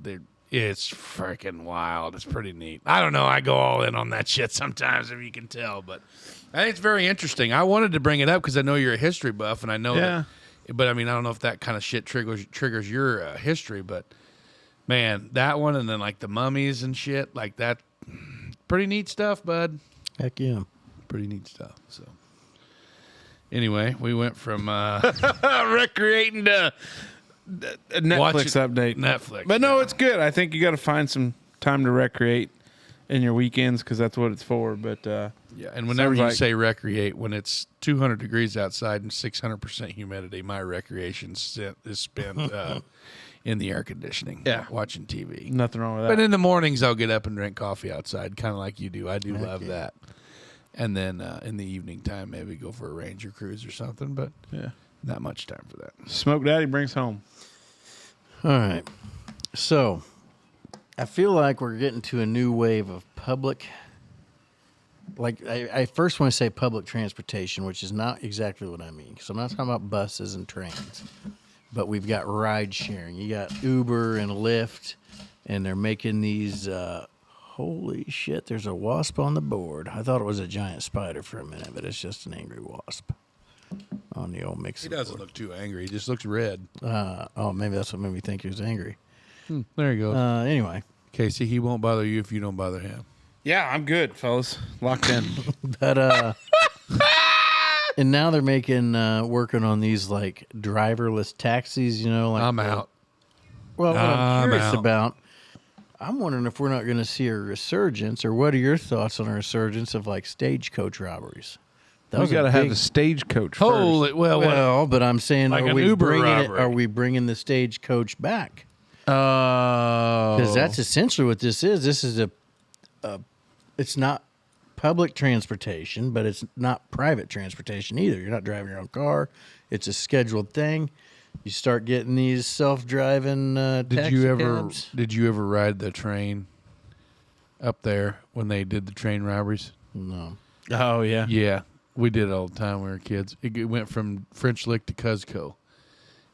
it's freaking wild. It's pretty neat. I don't know. I go all in on that shit sometimes, if you can tell, but I think it's very interesting. I wanted to bring it up because I know you're a history buff, and I know that. But I mean, I don't know if that kind of shit triggers your history, but man, that one, and then like the mummies and shit, like that, pretty neat stuff, bud. Heck yeah. Pretty neat stuff. So anyway, we went from Recreating to a Netflix update. Netflix, but no, it's good. I think you got to find some time to recreate in your weekends, because that's what it's for. But yeah, and whenever you like, say recreate, when it's 200 degrees outside and 600% humidity, my recreation is spent in the air conditioning, watching TV. Nothing wrong with that. But in the mornings, I'll get up and drink coffee outside, kind of like you do. I do love that. And then in the evening time, maybe go for a Ranger cruise or something, but not much time for that. Smoke Daddy brings home. All right. So, I feel like we're getting to a new wave of public. Like, I first want to say public transportation, which is not exactly what I mean. Because I'm not talking about buses and trains. But we've got ride sharing. You got Uber and Lyft, and they're making these. Holy shit, there's a wasp on the board. I thought it was a giant spider for a minute, but it's just an angry wasp on the old mixing He doesn't look too angry. He just looks red. Maybe that's what made me think he was angry. There you go. Anyway. Casey, he won't bother you if you don't bother him. Yeah, I'm good, fellas. Locked in. But and now they're making working on these like driverless taxis, you know, like I'm out. Well, what I'm curious out. about, I'm wondering if we're not going to see a resurgence, or what are your thoughts on a resurgence of like stagecoach robberies? We got to have the stagecoach first. Holy, well, but I'm saying, Like are an we Uber bringing it? robbery. Are we bringing the stagecoach back? Oh. Because that's essentially what this is. This is it's not public transportation, but it's not private transportation either. You're not driving your own car. It's a scheduled thing. You start getting these self-driving taxi cabs. Did you ever ride the train up there when they did the train robberies? No. Oh, yeah. Yeah, we did it all the time when we were kids. It went from French Lick to Cuzco.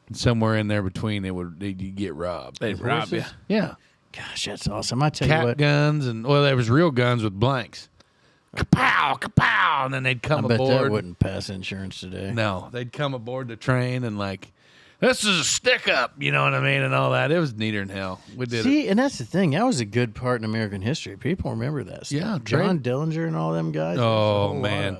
And somewhere in there between, you'd get robbed. They'd rob you. Yeah. Gosh, that's awesome. I tell you cat what, guns, and well, there was real guns with blanks. Kapow, kapow, and then they'd I come bet aboard. that wouldn't pass insurance today. No, they'd come aboard the train and like, this is a stick up, you know what I mean, and all that. It was neater than hell. We did it. See, and that's the thing. That was a good part in American history. People remember that stuff. Yeah, John Dillinger and all them guys. Oh man,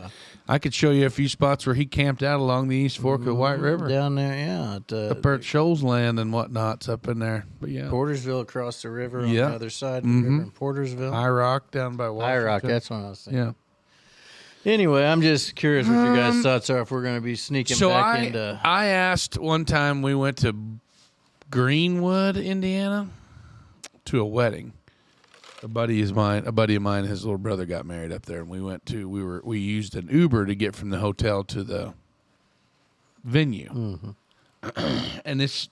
I could show you a few spots where he camped out along the East Fork of the White River, down there, yeah, at up there at Shoals Land and whatnot's up in there. But yeah, Portersville across the river on Yeah. the other side of the river in Portersville. High Rock down by Washington. Rock, that's what I was thinking. Yeah. Anyway, I'm just curious what your guys' thoughts are if we're going to be sneaking So back into. I asked one time we went to Greenwood, Indiana, to a wedding. A buddy of mine, his little brother got married up there, and we used an Uber to get from the hotel to the venue. And this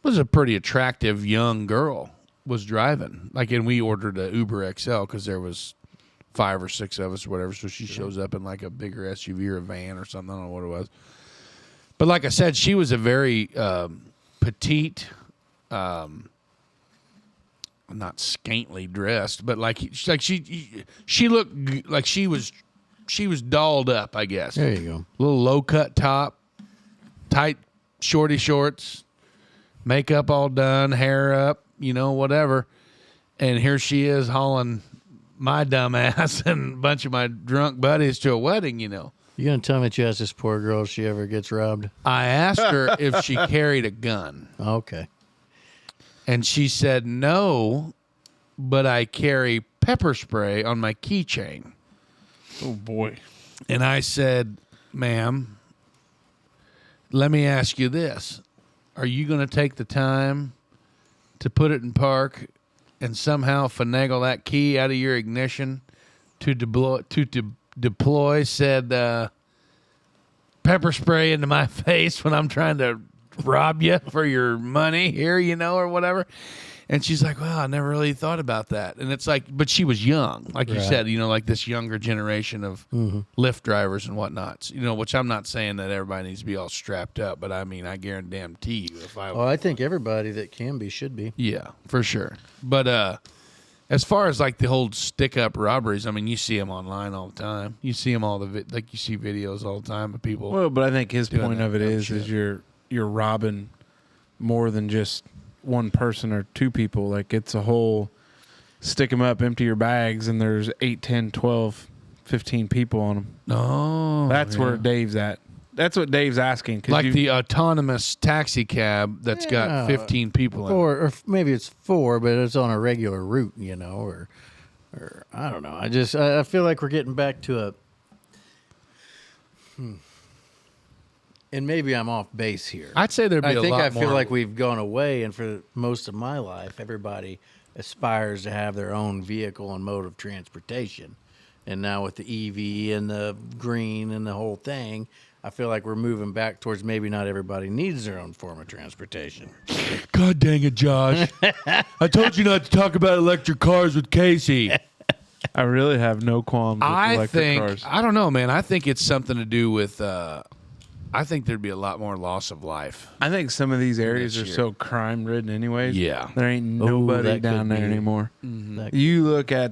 was a pretty attractive young girl was driving. And we ordered a Uber XL because there was 5 or 6 of us or whatever. So she shows up in like a bigger SUV or a van or something. I don't know what it was. But like I said, she was a very petite, not scantily dressed, but she looked like she was dolled up, I guess. There you go. Little low cut top, tight shorty shorts, makeup all done, hair up, whatever. And here she is hauling my dumb ass and a bunch of my drunk buddies to a wedding, You going to tell me that you asked this poor girl if she ever gets robbed? I asked her if she carried a gun. Okay. And she said, no, but I carry pepper spray on my keychain. Oh, boy. And I said, ma'am, let me ask you this. Are you going to take the time to put it in park and somehow finagle that key out of your ignition to deploy said pepper spray into my face when I'm trying to rob you for your money here, or whatever? And she's like, well, I never really thought about that. And it's like, but she was young, like you said, like this younger generation of Lyft drivers and whatnots, which I'm not saying that everybody needs to be all strapped up, but I mean, I guarantee you if I Well, I think everybody that can be should be. Yeah, for sure. But as far as like the whole stick-up robberies, I mean, you see them online all the time. You see them you see videos all the time of people. Well, but I think his doing point that of it dumb is shit. you're robbing more than just one person or two people. Like, it's a whole stick them up, empty your bags, and there's 8, 10, 12, 15 people on them. Oh, That's where Dave's at. That's what Dave's asking. like the autonomous taxi cab that's got 15 people in it. Or maybe it's 4, but it's on a regular route, or I don't know. I feel like we're getting back to a. And maybe I'm off base here. I'd say there'd be a lot I more. feel like we've gone away, and for most of my life, everybody aspires to have their own vehicle and mode of transportation. And now with the EV and the green and the whole thing, I feel like we're moving back towards maybe not everybody needs their own form of transportation. God dang it, Josh. I told you not to talk about electric cars with Casey. I really have no qualms with electric cars. I don't know, man. I think it's something to do with, I think there'd be a lot more loss of life. I think some of these areas This are year. so crime-ridden anyways. Yeah. There ain't nobody that down could there be. anymore. That- You look at,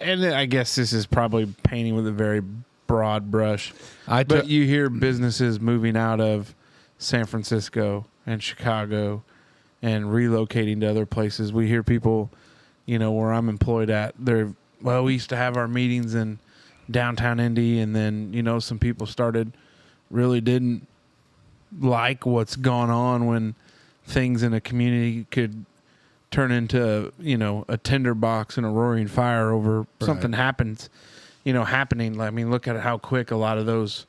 and I guess this is probably painting with a very broad brush, but you hear businesses moving out of San Francisco and Chicago and relocating to other places. We hear people, where I'm employed at, we used to have our meetings in downtown Indy, and then, some people really didn't like what's gone on when things in a community could turn into, a tinderbox and a roaring fire over something happening. I mean, look at how quick a lot of those.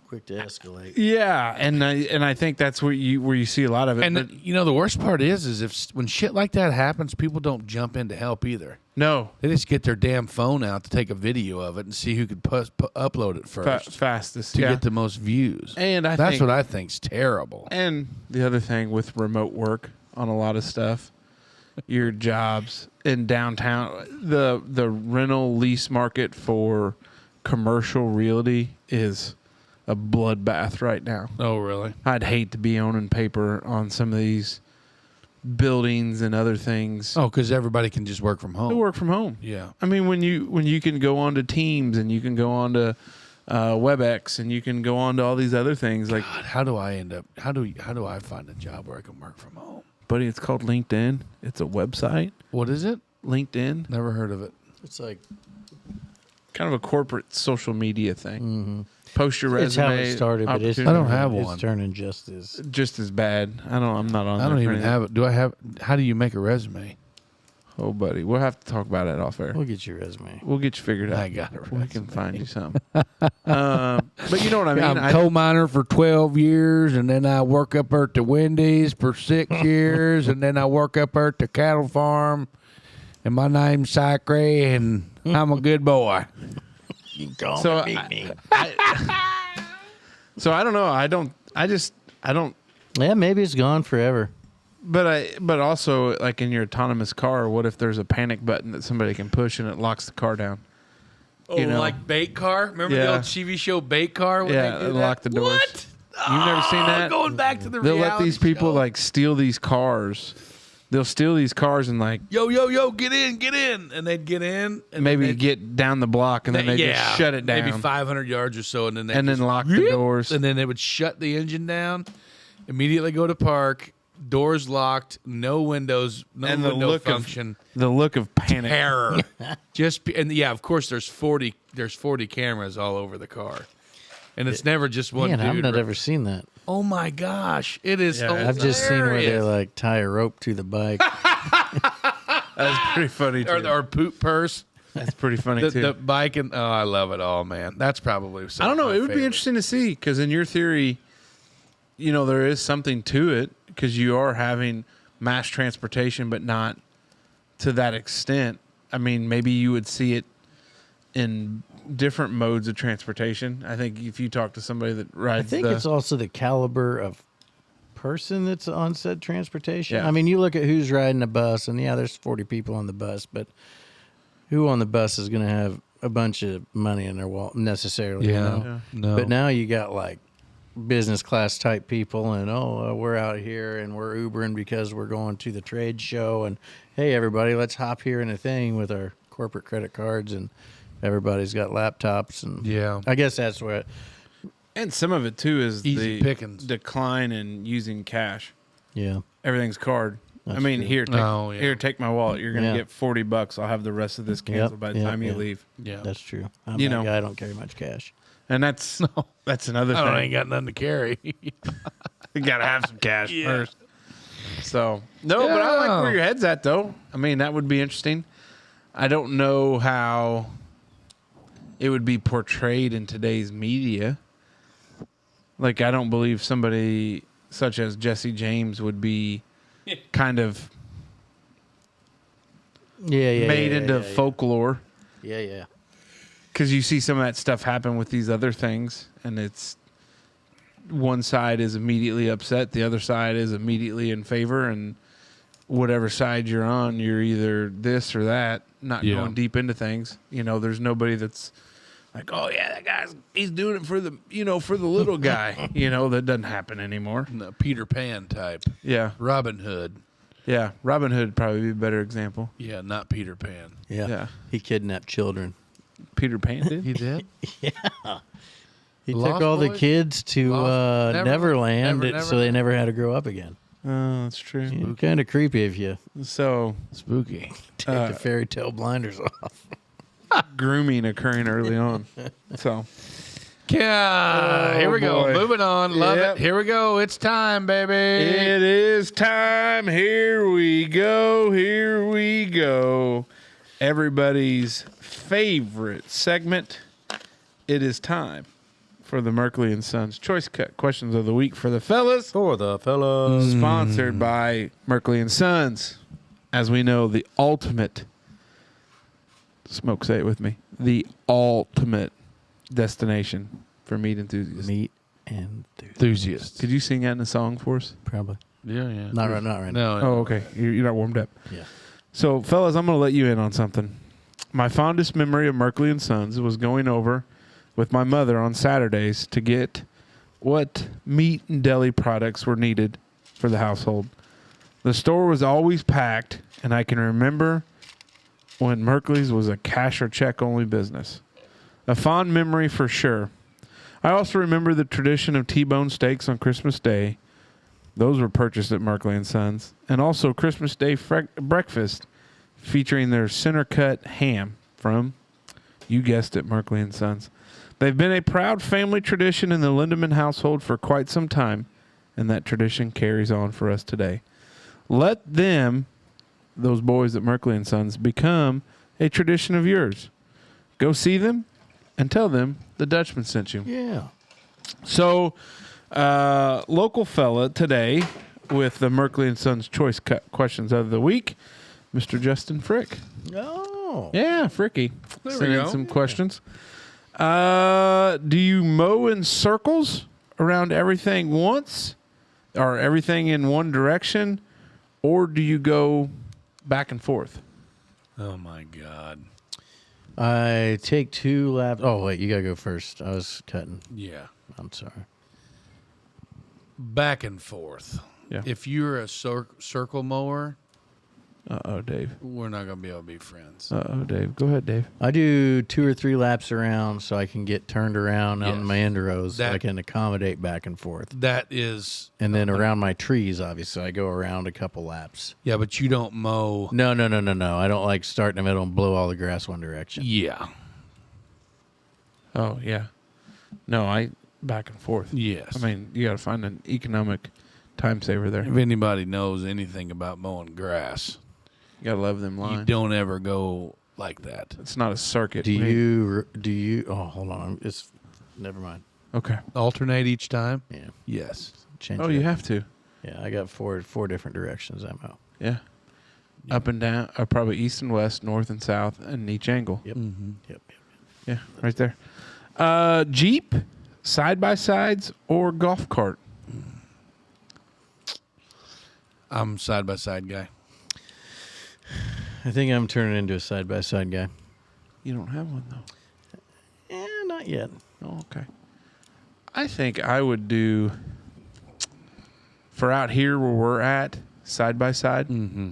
Quick to escalate. Yeah, and I think that's where you see a lot of it. And but the worst part is when shit like that happens, people don't jump in to help either. no, They just get their damn phone out to take a video of it and see who could upload it first fastest to yeah. get the most views. And that's think- what I think's terrible. And the other thing with remote work on a lot of stuff, your jobs in downtown, the rental lease market for commercial realty is a bloodbath right now. Oh, really? I'd hate to be owning paper on some of these buildings and other things. Oh, because everybody can just work from They home. work from home. Yeah. I mean, when you can go on to Teams and you can go on to WebEx and you can go on to all these other things, like, God, how do I end up? How do I find a job where I can work from home? buddy, it's called LinkedIn. It's a website. What is it? LinkedIn, Never heard of it. It's like kind of a corporate social media thing. Post your resume. it's how it started, but it's I don't have it's one. turning just as just as bad. I'm not on. I don't there for even anything. have it. Do I have? How do you make a resume? Oh, buddy, we'll have to talk about it off air. we'll get your resume. We'll get you figured out. I got it. We can find you something. But you know what I mean. I'm a coal miner for 12 years, and then I work up there at the Wendy's for 6 years, and then I work up there at the cattle farm, and my name's Sacre, and I'm a good boy. You can call So me. So I don't know. I don't. Yeah, maybe it's gone forever. But also, like in your autonomous car, what if there's a panic button that somebody can push and it locks the car down? Oh, You know? like Bait Car? Remember Yeah. the old TV show Bait Car? When Yeah, they do lock that? the doors. What? You've never seen that? Going back to the They'll let reality these people show. like steal these cars. They'll steal these cars and like yo, get in, and they'd get in, and maybe then they'd- get down the block and then they just shut it down maybe 500 yards or so, and then they and then lock the doors. and then they would shut the engine down, immediately go to park, doors locked, no windows, no And the window look of- function, The look of panic. terror. And yeah, of course, there's 40 cameras all over the car, and it's never just one Man, I've dude. not ever seen that. Oh my gosh, it is. Yeah, I've just seen where they hilarious. like tie a rope to the bike. That's pretty funny too. or poop purse. That's pretty funny The, too. the bike and I love it all, man. That's probably. I don't know. It would be interesting to see because in your theory, there is something to it because you are having mass transportation, but not to that extent. I mean, maybe you would see it in different modes of transportation. I think if you talk to somebody that I rides, think it's also the caliber of person that's on said transportation. Yeah. I mean, you look at who's riding a bus, and yeah, there's 40 people on the bus, but who on the bus is going to have a bunch of money in their wallet necessarily? You know? No. But now you got like business class type people, and we're out here and we're Ubering because we're going to the trade show, and hey, everybody, let's hop here in a thing with our corporate credit cards, and everybody's got laptops, and Yeah. I guess that's what. and some of it too is Easy the pickings. decline in using cash. Yeah. Everything's card. That's I mean, true. here, take my wallet. You're gonna Yeah. get $40. I'll have the rest of this canceled by the Yep, time you yep. leave. Yeah. That's true. I'm You that know. guy. I don't carry much cash. And that's another I thing. ain't got nothing to carry. You gotta have some cash first. So no, but I like Yeah. where your head's at, though. I mean, that would be interesting. I don't know how it would be portrayed in today's media. Like, I don't believe somebody such as Jesse James would be kind of made into folklore. Yeah, yeah. Because you see some of that stuff happen with these other things, and it's one side is immediately upset, the other side is immediately in favor, and whatever side you're on, you're either this or that, not Yeah. going deep into things. There's nobody that's like, oh yeah, he's doing it for the little guy. That doesn't happen anymore. No, Peter Pan type. Yeah. Robin Hood. Yeah. Robin Hood would probably be a better example. Yeah, not Peter Pan. Yeah. Yeah. He kidnapped children. Peter Pan did? He did? He Lost took all the Boys? kids to Lost- Neverland, Never- so they never had to grow up again. Oh, that's true. Kind of creepy if you So Spooky. take the fairy tale blinders off. grooming occurring early on. So Yeah. Here we go. boy. Moving on. Love Yep. it. Here we go. It's time, baby. it is time. Here we go. Here we go. Everybody's favorite segment. It is time for the Merkley and Sons Choice Cut Questions of the Week for the fellas. For the fellas. Sponsored by Merkley and Sons. As we know, the ultimate, Smoke, say it with me, the ultimate destination for meat enthusiasts. Meat and Enthusiast. Could you sing that in a song for us? probably Yeah, yeah. not right now. No. Oh, okay. You're not warmed up. Yeah. So, fellas, I'm going to let you in on something. My fondest memory of Merkley and Sons was going over with my mother on Saturdays to get what meat and deli products were needed for the household. The store was always packed, and I can remember when Merkley's was a cash or check only business. A fond memory for sure. I also remember the tradition of T-bone steaks on Christmas Day. Those were purchased at Merkley and Sons. And also Christmas Day breakfast featuring their center cut ham from, you guessed it, Merkley and Sons. They've been a proud family tradition in the Lindemann household for quite some time, and that tradition carries on for us today. Let them, those boys at Merkley and Sons, become a tradition of yours. Go see them and tell them the Dutchman sent you. Yeah. So, local fella today with the Merkley and Sons choice questions of the week, Mr. Justin Frick. Oh. Yeah, Fricky. There we Sent in go. some questions. Do you mow in circles around everything once, or everything in one direction, or do you go back and forth? Oh my God. I take 2 laps. Oh, wait, you got to go first. I was cutting. Yeah. I'm sorry. Back and forth. Yeah. If you're a circle mower, Uh-oh, Dave. we're not going to be able to be friends. Uh-oh, Dave. Go ahead, Dave. I do 2 or 3 laps around so I can get turned around on Yes. my end rows so I That- can accommodate back and forth. That is, And then around my trees, obviously, I go around a couple laps. yeah, but you don't mow. No. I don't like start in the middle and blow all the grass one direction. Yeah. Oh, yeah. No, I back and forth. Yes. I mean, you got to find an economic time saver there. If anybody knows anything about mowing grass, You got to love them you lines. don't ever go like that. It's not a circuit. Do you? Oh, hold on. It's never mind. Okay. Alternate each time? Yeah, Yes. change. Oh, it you up. have to. Yeah, I got four different directions. I'm out. Yeah. Up and down, probably east and west, north and south, and each angle. Yep. Mm-hmm. Yep. Yeah, right there. Jeep, side-by-sides, or golf cart? I'm side-by-side guy. I think I'm turning into a side by side guy. You don't have one, though. Not yet. Oh, okay. I think I would do, for out here where we're at, side-by-side. Mm-hmm.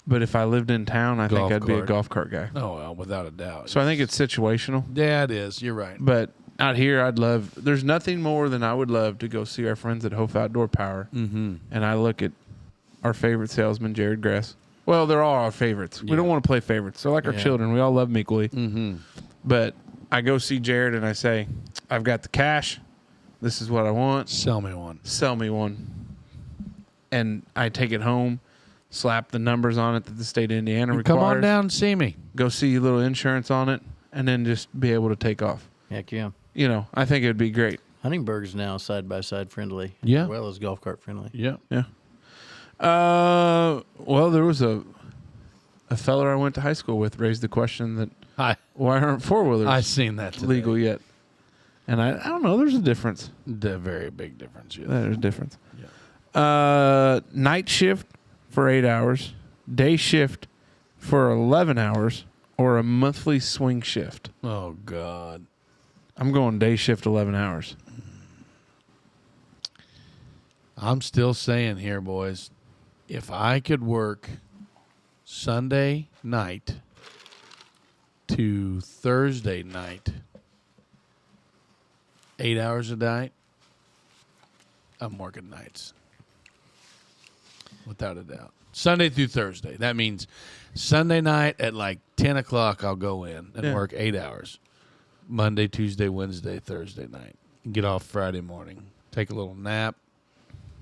But if I lived in town, I Golf think I'd be a cart. golf cart guy. Oh, well, without a doubt. So I think it's situational. Yeah, it is. You're right. But out here, there's nothing more than I would love to go see our friends at Hopf Outdoor Power. Mm-hmm. And I look at our favorite salesman, Jared Grass. Well, they're all our favorites. We Yeah. don't want to play favorites. They're like our Yeah. children. We all love them equally. Mm-hmm. But I go see Jared and I say, I've got the cash. This is what I want. Sell me one. Sell me one. And I take it home, slap the numbers on it that the state of Indiana requires. Come on down and see me. Go see a little insurance on it, and then just be able to take off. Heck yeah. You know, I think it would be great. Huntingburg's now side by side friendly. Yeah. As well as golf cart friendly. Yeah. Yeah. Well, there was a feller I went to high school with raised the question that why aren't four-wheelers I seen that today. legal yet? And I don't know. There's a difference. The very big difference. Yeah. There's a difference. Night shift for 8 hours, day shift for 11 hours, or a monthly swing shift. Oh God. I'm going day shift 11 hours. I'm still saying here, boys, if I could work Sunday night to Thursday night, 8 hours a night, I'm working nights. Without a doubt. Sunday through Thursday. That means Sunday night at like 10 o'clock, I'll go in and work 8 hours. Monday, Tuesday, Wednesday, Thursday night. Get off Friday morning. Take a little nap.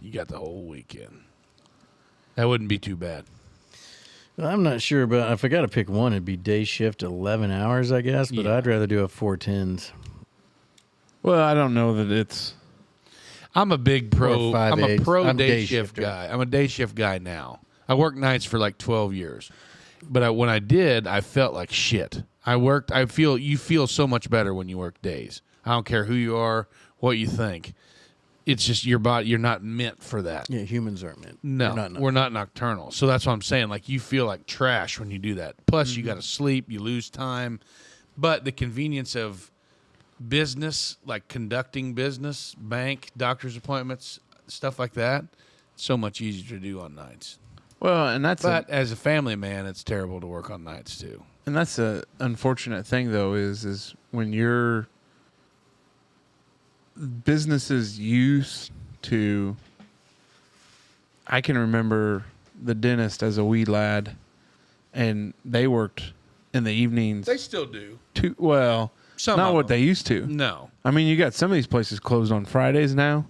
You got the whole weekend. That wouldn't be too bad. Well, I'm not sure, but if I got to pick one, it'd be day shift 11 hours, I guess. But Yeah. I'd rather do a 410s. Well, I don't know that it's... I'm a big pro. Or I'm a 5/8. pro I'm day day shift shifter. guy. I'm a day shift guy now. I worked nights for like 12 years, but when I did, I felt like shit. You feel so much better when you work days. I don't care who you are, what you think. It's just your body. You're not meant for that. Yeah, humans aren't meant. No, we're not nocturnal. So that's what I'm saying. Like, you feel like trash when you do that. Plus, you got to sleep. You lose time. But the convenience of business, like conducting business, bank, doctor's appointments, stuff like that, so much easier to do on nights. Well, and that's But as a family man, it's terrible to work on nights too. and that's a unfortunate thing though is when your business is used to. I can remember the dentist as a wee lad, and they worked in the evenings. They still do. Not of what them. they used to. No. I mean, you got some of these places closed on Fridays now.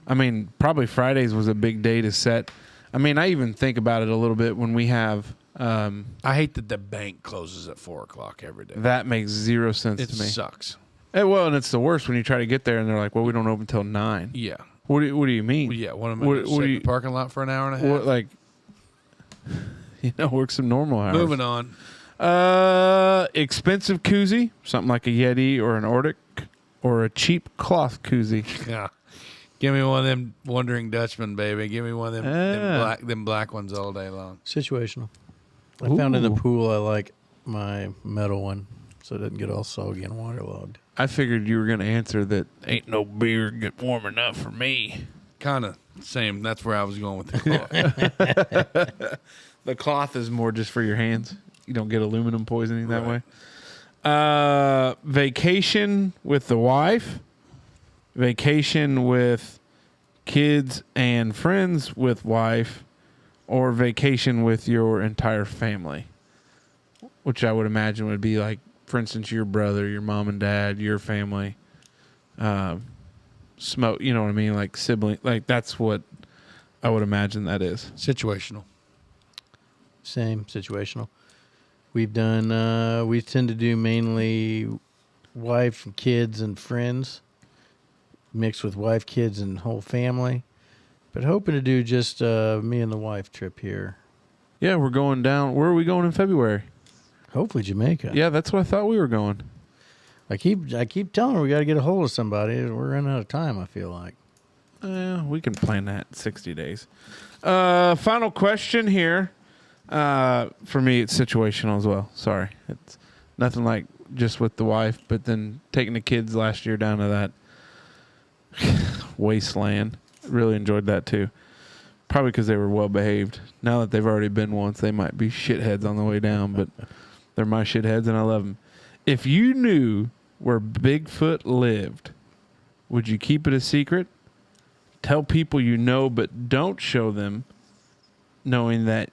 I mean, probably Fridays was a big day to set. I mean, I even think about it a little bit when we have. I hate that the bank closes at 4:00 every day. That makes zero sense It to me. sucks. And it's the worst when you try to get there and they're like, "Well, we don't open until 9." Yeah. What do you mean? Well, yeah. What am I What- going to what sit do in you- the parking lot for an hour and a half? What work some normal hours. Moving on. Expensive koozie, something like a Yeti or an Ortic, or a cheap cloth koozie. Yeah. Give me one of them Wondering Dutchmen, baby. Give me one of them black ones all day long. Situational. I found in the Ooh. pool I like my metal one, so it doesn't get all soggy and waterlogged. I figured you were going to answer that ain't no beer get warm enough for me. Kind of same. That's where I was going with the cloth. The cloth is more just for your hands. You don't get aluminum poisoning that way. Vacation with the wife. Vacation with kids and friends with wife. Or vacation with your entire family. Which I would imagine would be like, for instance, your brother, your mom and dad, your family. Smoke, you know what I mean? Like sibling. Like that's what I would imagine that is. Situational. Same, situational. We've done, we tend to do mainly wife, kids, and friends, mixed with wife, kids, and whole family. But hoping to do just me and the wife trip here. Yeah, we're going down. Where are we going in February? Hopefully Jamaica. Yeah, that's what I thought we were going. I keep telling her we got to get a hold of somebody. We're running out of time, I feel like. We can plan that in 60 days. Final question here. For me, it's situational as well. Sorry. It's nothing like just with the wife, but then taking the kids last year down to that wasteland. Really enjoyed that too. Probably because they were well behaved. Now that they've already been once, they might be shitheads on the way down, but they're my shitheads and I love them. If you knew where Bigfoot lived, would you keep it a secret? Tell people you know, but don't show them, knowing that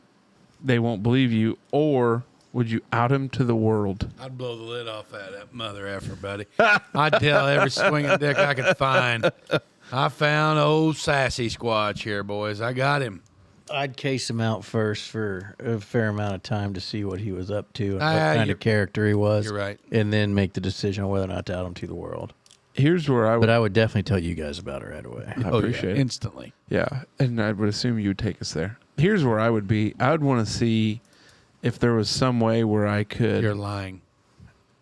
they won't believe you, or would you out him to the world? I'd blow the lid off that mother effer, buddy. I'd tell every swinging dick I could find. I found old sassy squatch here, boys. I got him. I'd case him out first for a fair amount of time to see what he was up to and what Ah, kind of character he was. You're right. And then make the decision on whether or not to out him to the world. Here's where I would. But I would definitely tell you guys about it right away. I appreciate it. Instantly. Yeah, and I would assume you would take us there. Here's where I would be. I would want to see if there was some way where I could. You're lying.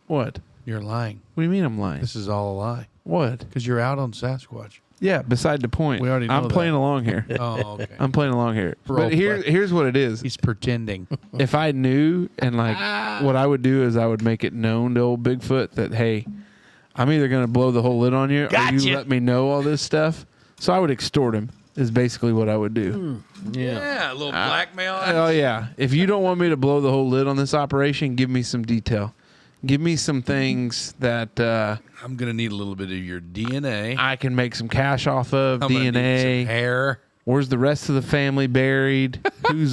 What? You're lying. What do you mean I'm lying? This is all a lie. What? Because you're out on Sasquatch. Yeah, beside the point. We already know I'm playing that. along here. Oh, okay. I'm playing along here. Role But here's what it is. He's pretending. If I knew, and like what I would do is I would make it known to old Bigfoot that, hey, I'm either going to blow the whole lid on you or you let me know all this stuff. So I would extort him is basically what I would do. Yeah, a little blackmail. Oh, yeah. If you don't want me to blow the whole lid on this operation, give me some detail. Give me some things that I'm going to need a little bit of your DNA. I can make some cash off of, I'm gonna need DNA. some hair. Where's the rest of the family buried? Who's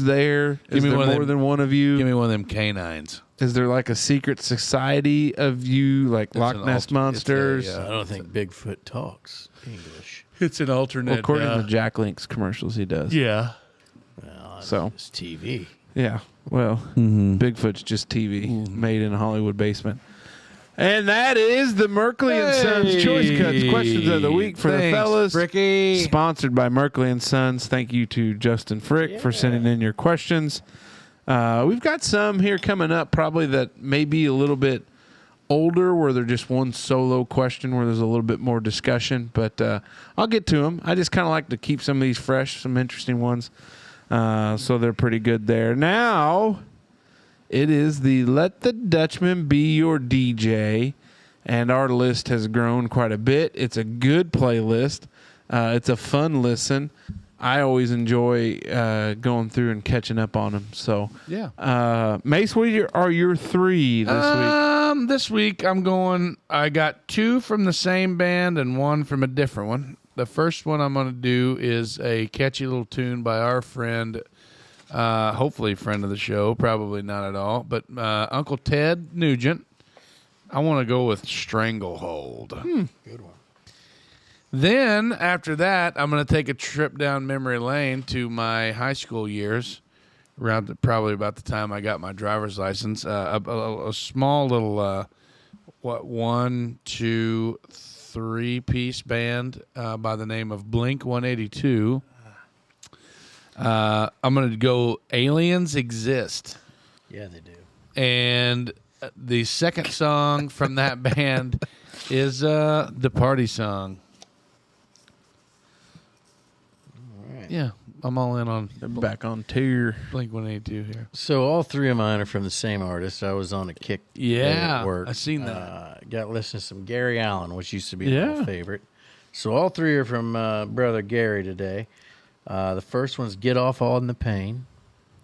there? Is me there one of more them- than one of you? Give me one of them canines. Is there like a secret society of you, like Loch an Ness alt- monsters? it's a, I don't think Bigfoot talks English. It's an alternate. Well, according to Jack Link's commercials, he does. Yeah. Well, So it's TV. yeah, well, Bigfoot's just TV made in a Hollywood basement. And that is the Merkley and Sons Choice Cuts questions of the week for the fellas. Fricky. Sponsored by Merkley and Sons. Thank you to Justin Frick for sending in your questions. We've got some here coming up probably that may be a little bit older where they're just one solo question where there's a little bit more discussion. But I'll get to them. I just kind of like to keep some of these fresh, some interesting ones. So they're pretty good there. Now, it is the Let the Dutchman Be Your DJ. And our list has grown quite a bit. It's a good playlist. It's a fun listen. I always enjoy going through and catching up on them. So, Yeah. Mace, what are your 3 this week? This week I got 2 from the same band and 1 from a different one. The first one I'm going to do is a catchy little tune by our friend, hopefully friend of the show, probably not at all, but Uncle Ted Nugent. I want to go with Stranglehold. Good one. Then, after that, I'm going to take a trip down memory lane to my high school years, probably about the time I got my driver's license. A small little, 1, 2, 3-piece band by the name of Blink 182. I'm going to go Aliens Exist. Yeah, they do. And the second song from that band is the party song. All right. Yeah, I'm all in on Back on tier. Blink 182 here. So all 3 of mine are from the same artist. I was on a kick Yeah, at work. I seen that. Got to listen to some Gary Allen, which used to be Yeah. my favorite. So all 3 are from brother Gary today. The first one's Get Off All in the Pain.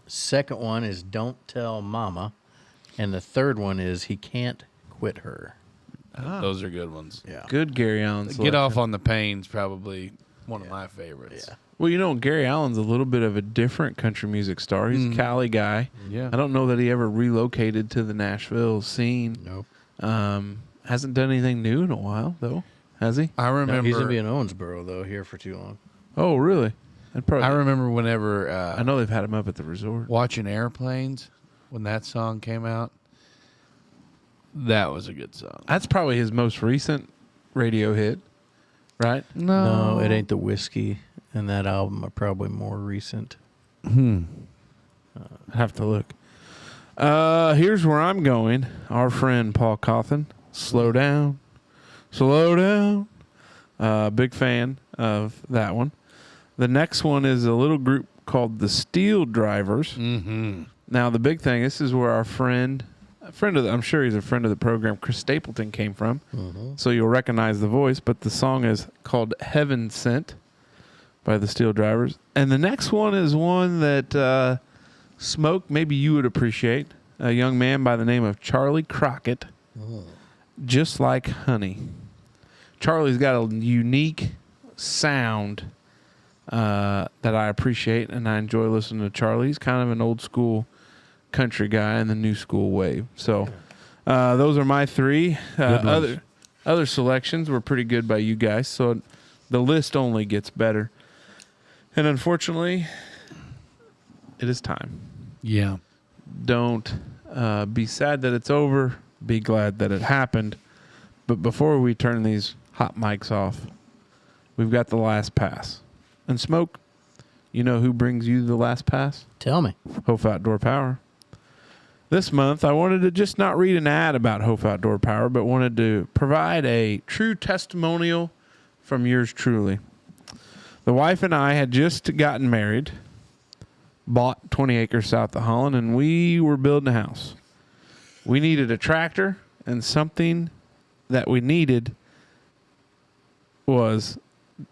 Second one is Don't Tell Mama. And the third one is He Can't Quit Her. Those are good ones. Yeah. Good Gary Allen Get selection. Off on the Pain's probably one of my favorites. Yeah. Well, you know, Gary Allen's a little bit of a different country music star. He's a Cali guy. Yeah. I don't know that he ever relocated to the Nashville scene. Nope. Hasn't done anything new in a while, though, has he? I No, remember. he's going to be in Owensboro, though, here for too long. Oh, really? I'd probably, I remember whenever I know they've had him up at the resort. watching Airplanes when that song came out. That was a good song. That's probably his most recent radio hit, right? No, it ain't the whiskey. And that album are probably more recent. I'd have to look. Here's where I'm going. Our friend Paul Cawthon. Slow down. Slow down. Big fan of that one. The next one is a little group called the Steel Drivers. Mm-hmm. Now, the big thing, this is where our I'm sure he's a friend of the program, Chris Stapleton, came from. Mm-hmm. So you'll recognize the voice, but the song is called Heaven Sent by the Steel Drivers. And the next one is one that Smoke, maybe you would appreciate. A young man by the name of Charlie Crockett. Just Like Honey. Charlie's got a unique sound that I appreciate, and I enjoy listening to Charlie. He's kind of an old school country guy in the new school wave. So those are my 3. Other selections were pretty good by you guys, so the list only gets better. And unfortunately, it is time. Yeah. Don't be sad that it's over. Be glad that it happened. But before we turn these hot mics off, we've got the last pass. And Smoke, you know who brings you the last pass? Tell me. Hopf Outdoor Power. This month, I wanted to just not read an ad about Hopf Outdoor Power, but wanted to provide a true testimonial from yours truly. The wife and I had just gotten married, bought 20 acres south of Holland, and we were building a house. We needed a tractor, and something that we needed was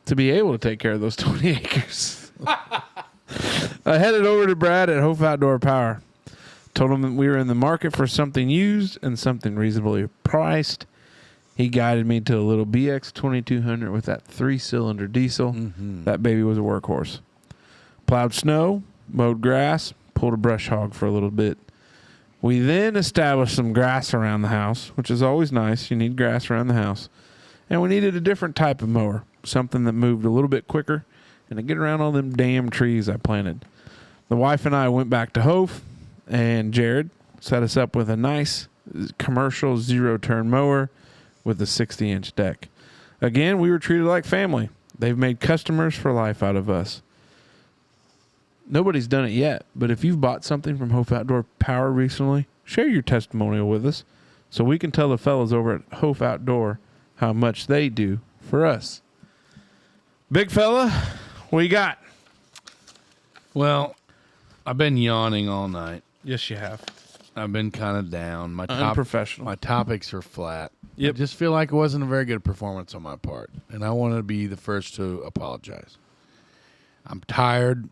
to be able to take care of those 20 acres. I headed over to Brad at Hopf Outdoor Power. Told him that we were in the market for something used and something reasonably priced. He guided me to a little BX 2200 with that 3-cylinder diesel. Mm-hmm. That baby was a workhorse. Plowed snow, mowed grass, pulled a brush hog for a little bit. We then established some grass around the house, which is always nice. You need grass around the house. And we needed a different type of mower, something that moved a little bit quicker and to get around all them damn trees I planted. The wife and I went back to Hopf, and Jared set us up with a nice commercial 0-turn mower with a 60-inch deck. Again, we were treated like family. They've made customers for life out of us. Nobody's done it yet, but if you've bought something from Hopf Outdoor Power recently, share your testimonial with us so we can tell the fellas over at Hopf Outdoor how much they do for us. Big fella, what you got? Well, I've been yawning all night. Yes, you have. I've been kind of down. Unprofessional. My topics are flat. Yep. I just feel like it wasn't a very good performance on my part, and I want to be the first to apologize. I'm tired,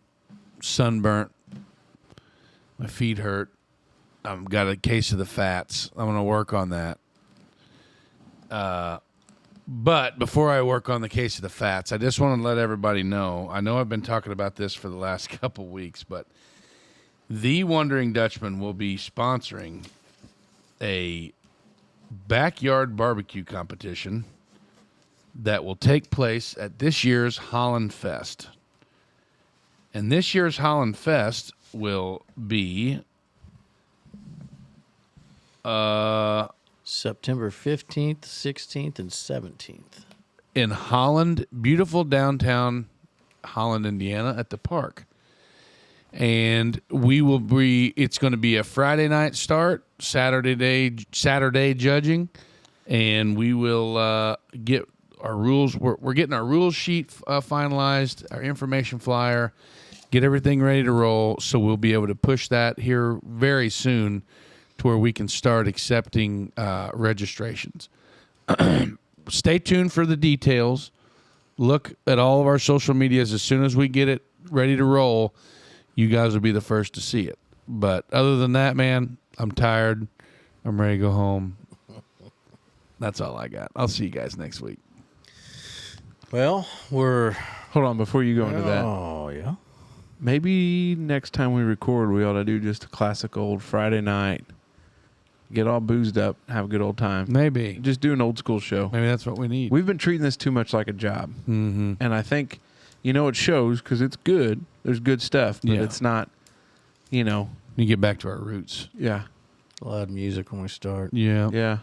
sunburnt, my feet hurt. I've got a case of the fats. I'm going to work on that. But before I work on the case of the fats, I just want to let everybody know. I know I've been talking about this for the last couple weeks, but the Wondering Dutchmen will be sponsoring a backyard barbecue competition that will take place at this year's Holland Fest. And this year's Holland Fest will be September 15th, 16th, and 17th. in Holland, beautiful downtown Holland, Indiana, at the park. And it's going to be a Friday night start, Saturday judging, and we will get our rules. We're getting our rules sheet finalized, our information flyer, get everything ready to roll, so we'll be able to push that here very soon to where we can start accepting registrations. Stay tuned for the details. Look at all of our social medias. As soon as we get it ready to roll, you guys will be the first to see it. But other than that, man, I'm tired. I'm ready to go home. That's all I got. I'll see you guys next week. Well, we're... Hold on, before you go into that. Oh, yeah? Maybe next time we record, we ought to do just a classic old Friday night. Get all boozed up, have a good old time. Maybe. Just do an old school show. Maybe that's what we need. We've been treating this too much like a job. Mm-hmm. And I think, it shows because it's good. There's good stuff, but Yeah. it's not, You get back to our roots. yeah. Loud music when we start. Yeah. Yeah.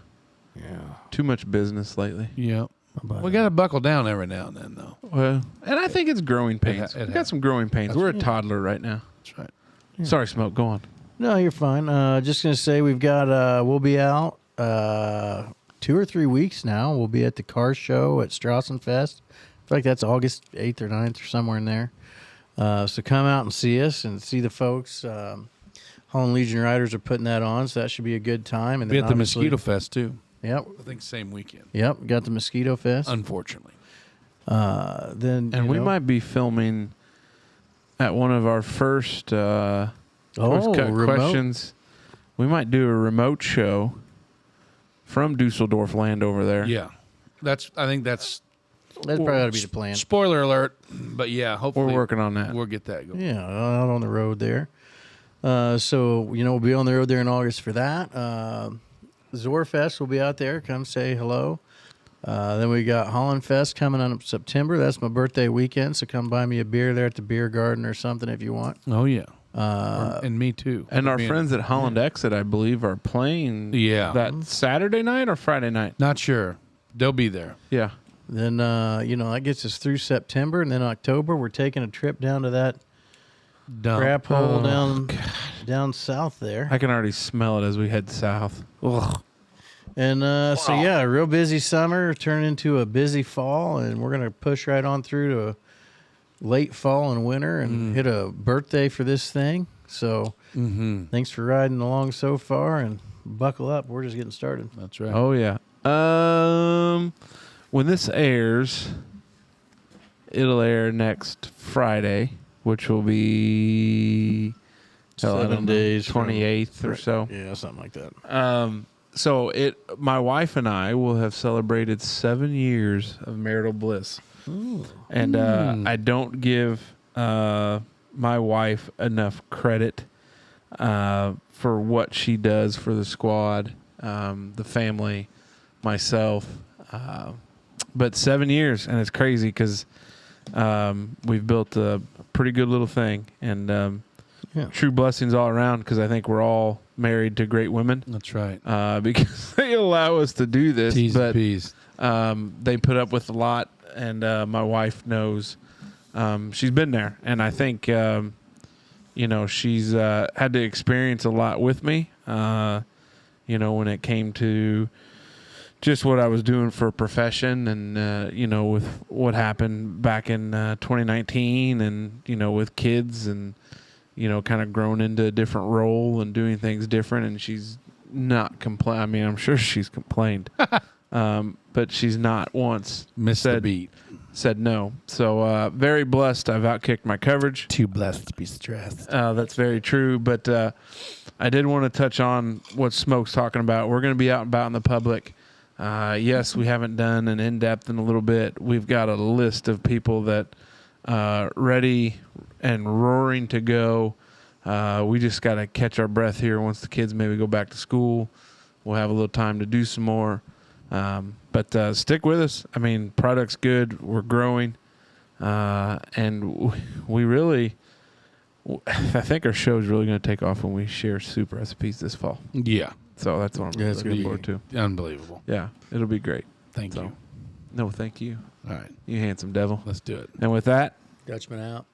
Yeah. Too much business lately. Yeah. But, We got to buckle down every now and then, though. Well, and I think it's growing pains. it We got some growing pains. We're a toddler right now. That's right. Sorry, Smoke. Go on. No, you're fine. Just going to say we've got, we'll be out 2 or 3 weeks now. We'll be at the car show at Strassenfest. I feel like that's August 8th or 9th or somewhere in there. So come out and see us and see the folks. Holland Legion Riders are putting that on, so that should be a good time. And Be then at the obviously- Mosquito Fest, too. Yep. I think same weekend. Yep. Got the Mosquito Fest. Unfortunately. Then And we might be filming at one of our first Quiz Cut remote. questions. We might do a remote show from Dusseldorf land over there. Yeah. I think that's That's probably ought to be the plan. spoiler alert. But yeah, hopefully We're working on that. we'll get that going. Yeah, out on the road there. So, we'll be on the road there in August for that. Zoar Fest will be out there. Come say hello. Then we got Holland Fest coming on in September. That's my birthday weekend, so come buy me a beer there at the beer garden or something if you want. Oh, yeah. And me, too. And our Me friends at Holland Exit, I believe, are playing Yeah. that Saturday night or Friday night. Not sure. They'll be there. Yeah. Then, that gets us through September. And then October, we're taking a trip down to that Dumb. crap hole down south there. I can already smell it as we head south. Ugh. And so, yeah, a real busy summer turned into a busy fall, and we're going to push right on through to late fall and winter and hit a birthday for this thing. So thanks for riding along so far, and buckle up. We're just getting started. That's right. Oh, yeah. When this airs, it'll air next Friday, which will be 7 days from- 28th or so. Yeah, something like that. So my wife and I will have celebrated 7 years of marital bliss. And I don't give my wife enough credit for what she does for the squad, the family, myself. But 7 years, and it's crazy because we've built a pretty good little thing, and true blessings all around because I think we're all married to great women. That's right. Because they allow us to do this. T's but and P's. they put up with a lot, and my wife knows. She's been there, and I think she's had to experience a lot with me. When it came to just what I was doing for a profession, and with what happened back in 2019, and with kids, and kind of grown into a different role and doing things different. And she's not complain. I mean, I'm sure she's complained, but she's not once Missed the said, beat. said no. So very blessed. I've outkicked my coverage. Too blessed to be stressed. That's very true. But I did want to touch on what Smoke's talking about. We're going to be out and about in the public. Yes, we haven't done an in-depth in a little bit. We've got a list of people that ready and roaring to go. We just got to catch our breath here. Once the kids maybe go back to school, we'll have a little time to do some more. But stick with us. I mean, product's good. We're growing. And we really, I think our show is really going to take off when we share soup recipes this fall. Yeah. So that's what I'm Yeah, it's looking gonna forward to. Unbelievable. Yeah, it'll be great. Thank you. No, thank you. All right. You handsome devil. Let's do it. And with that, Dutchman out.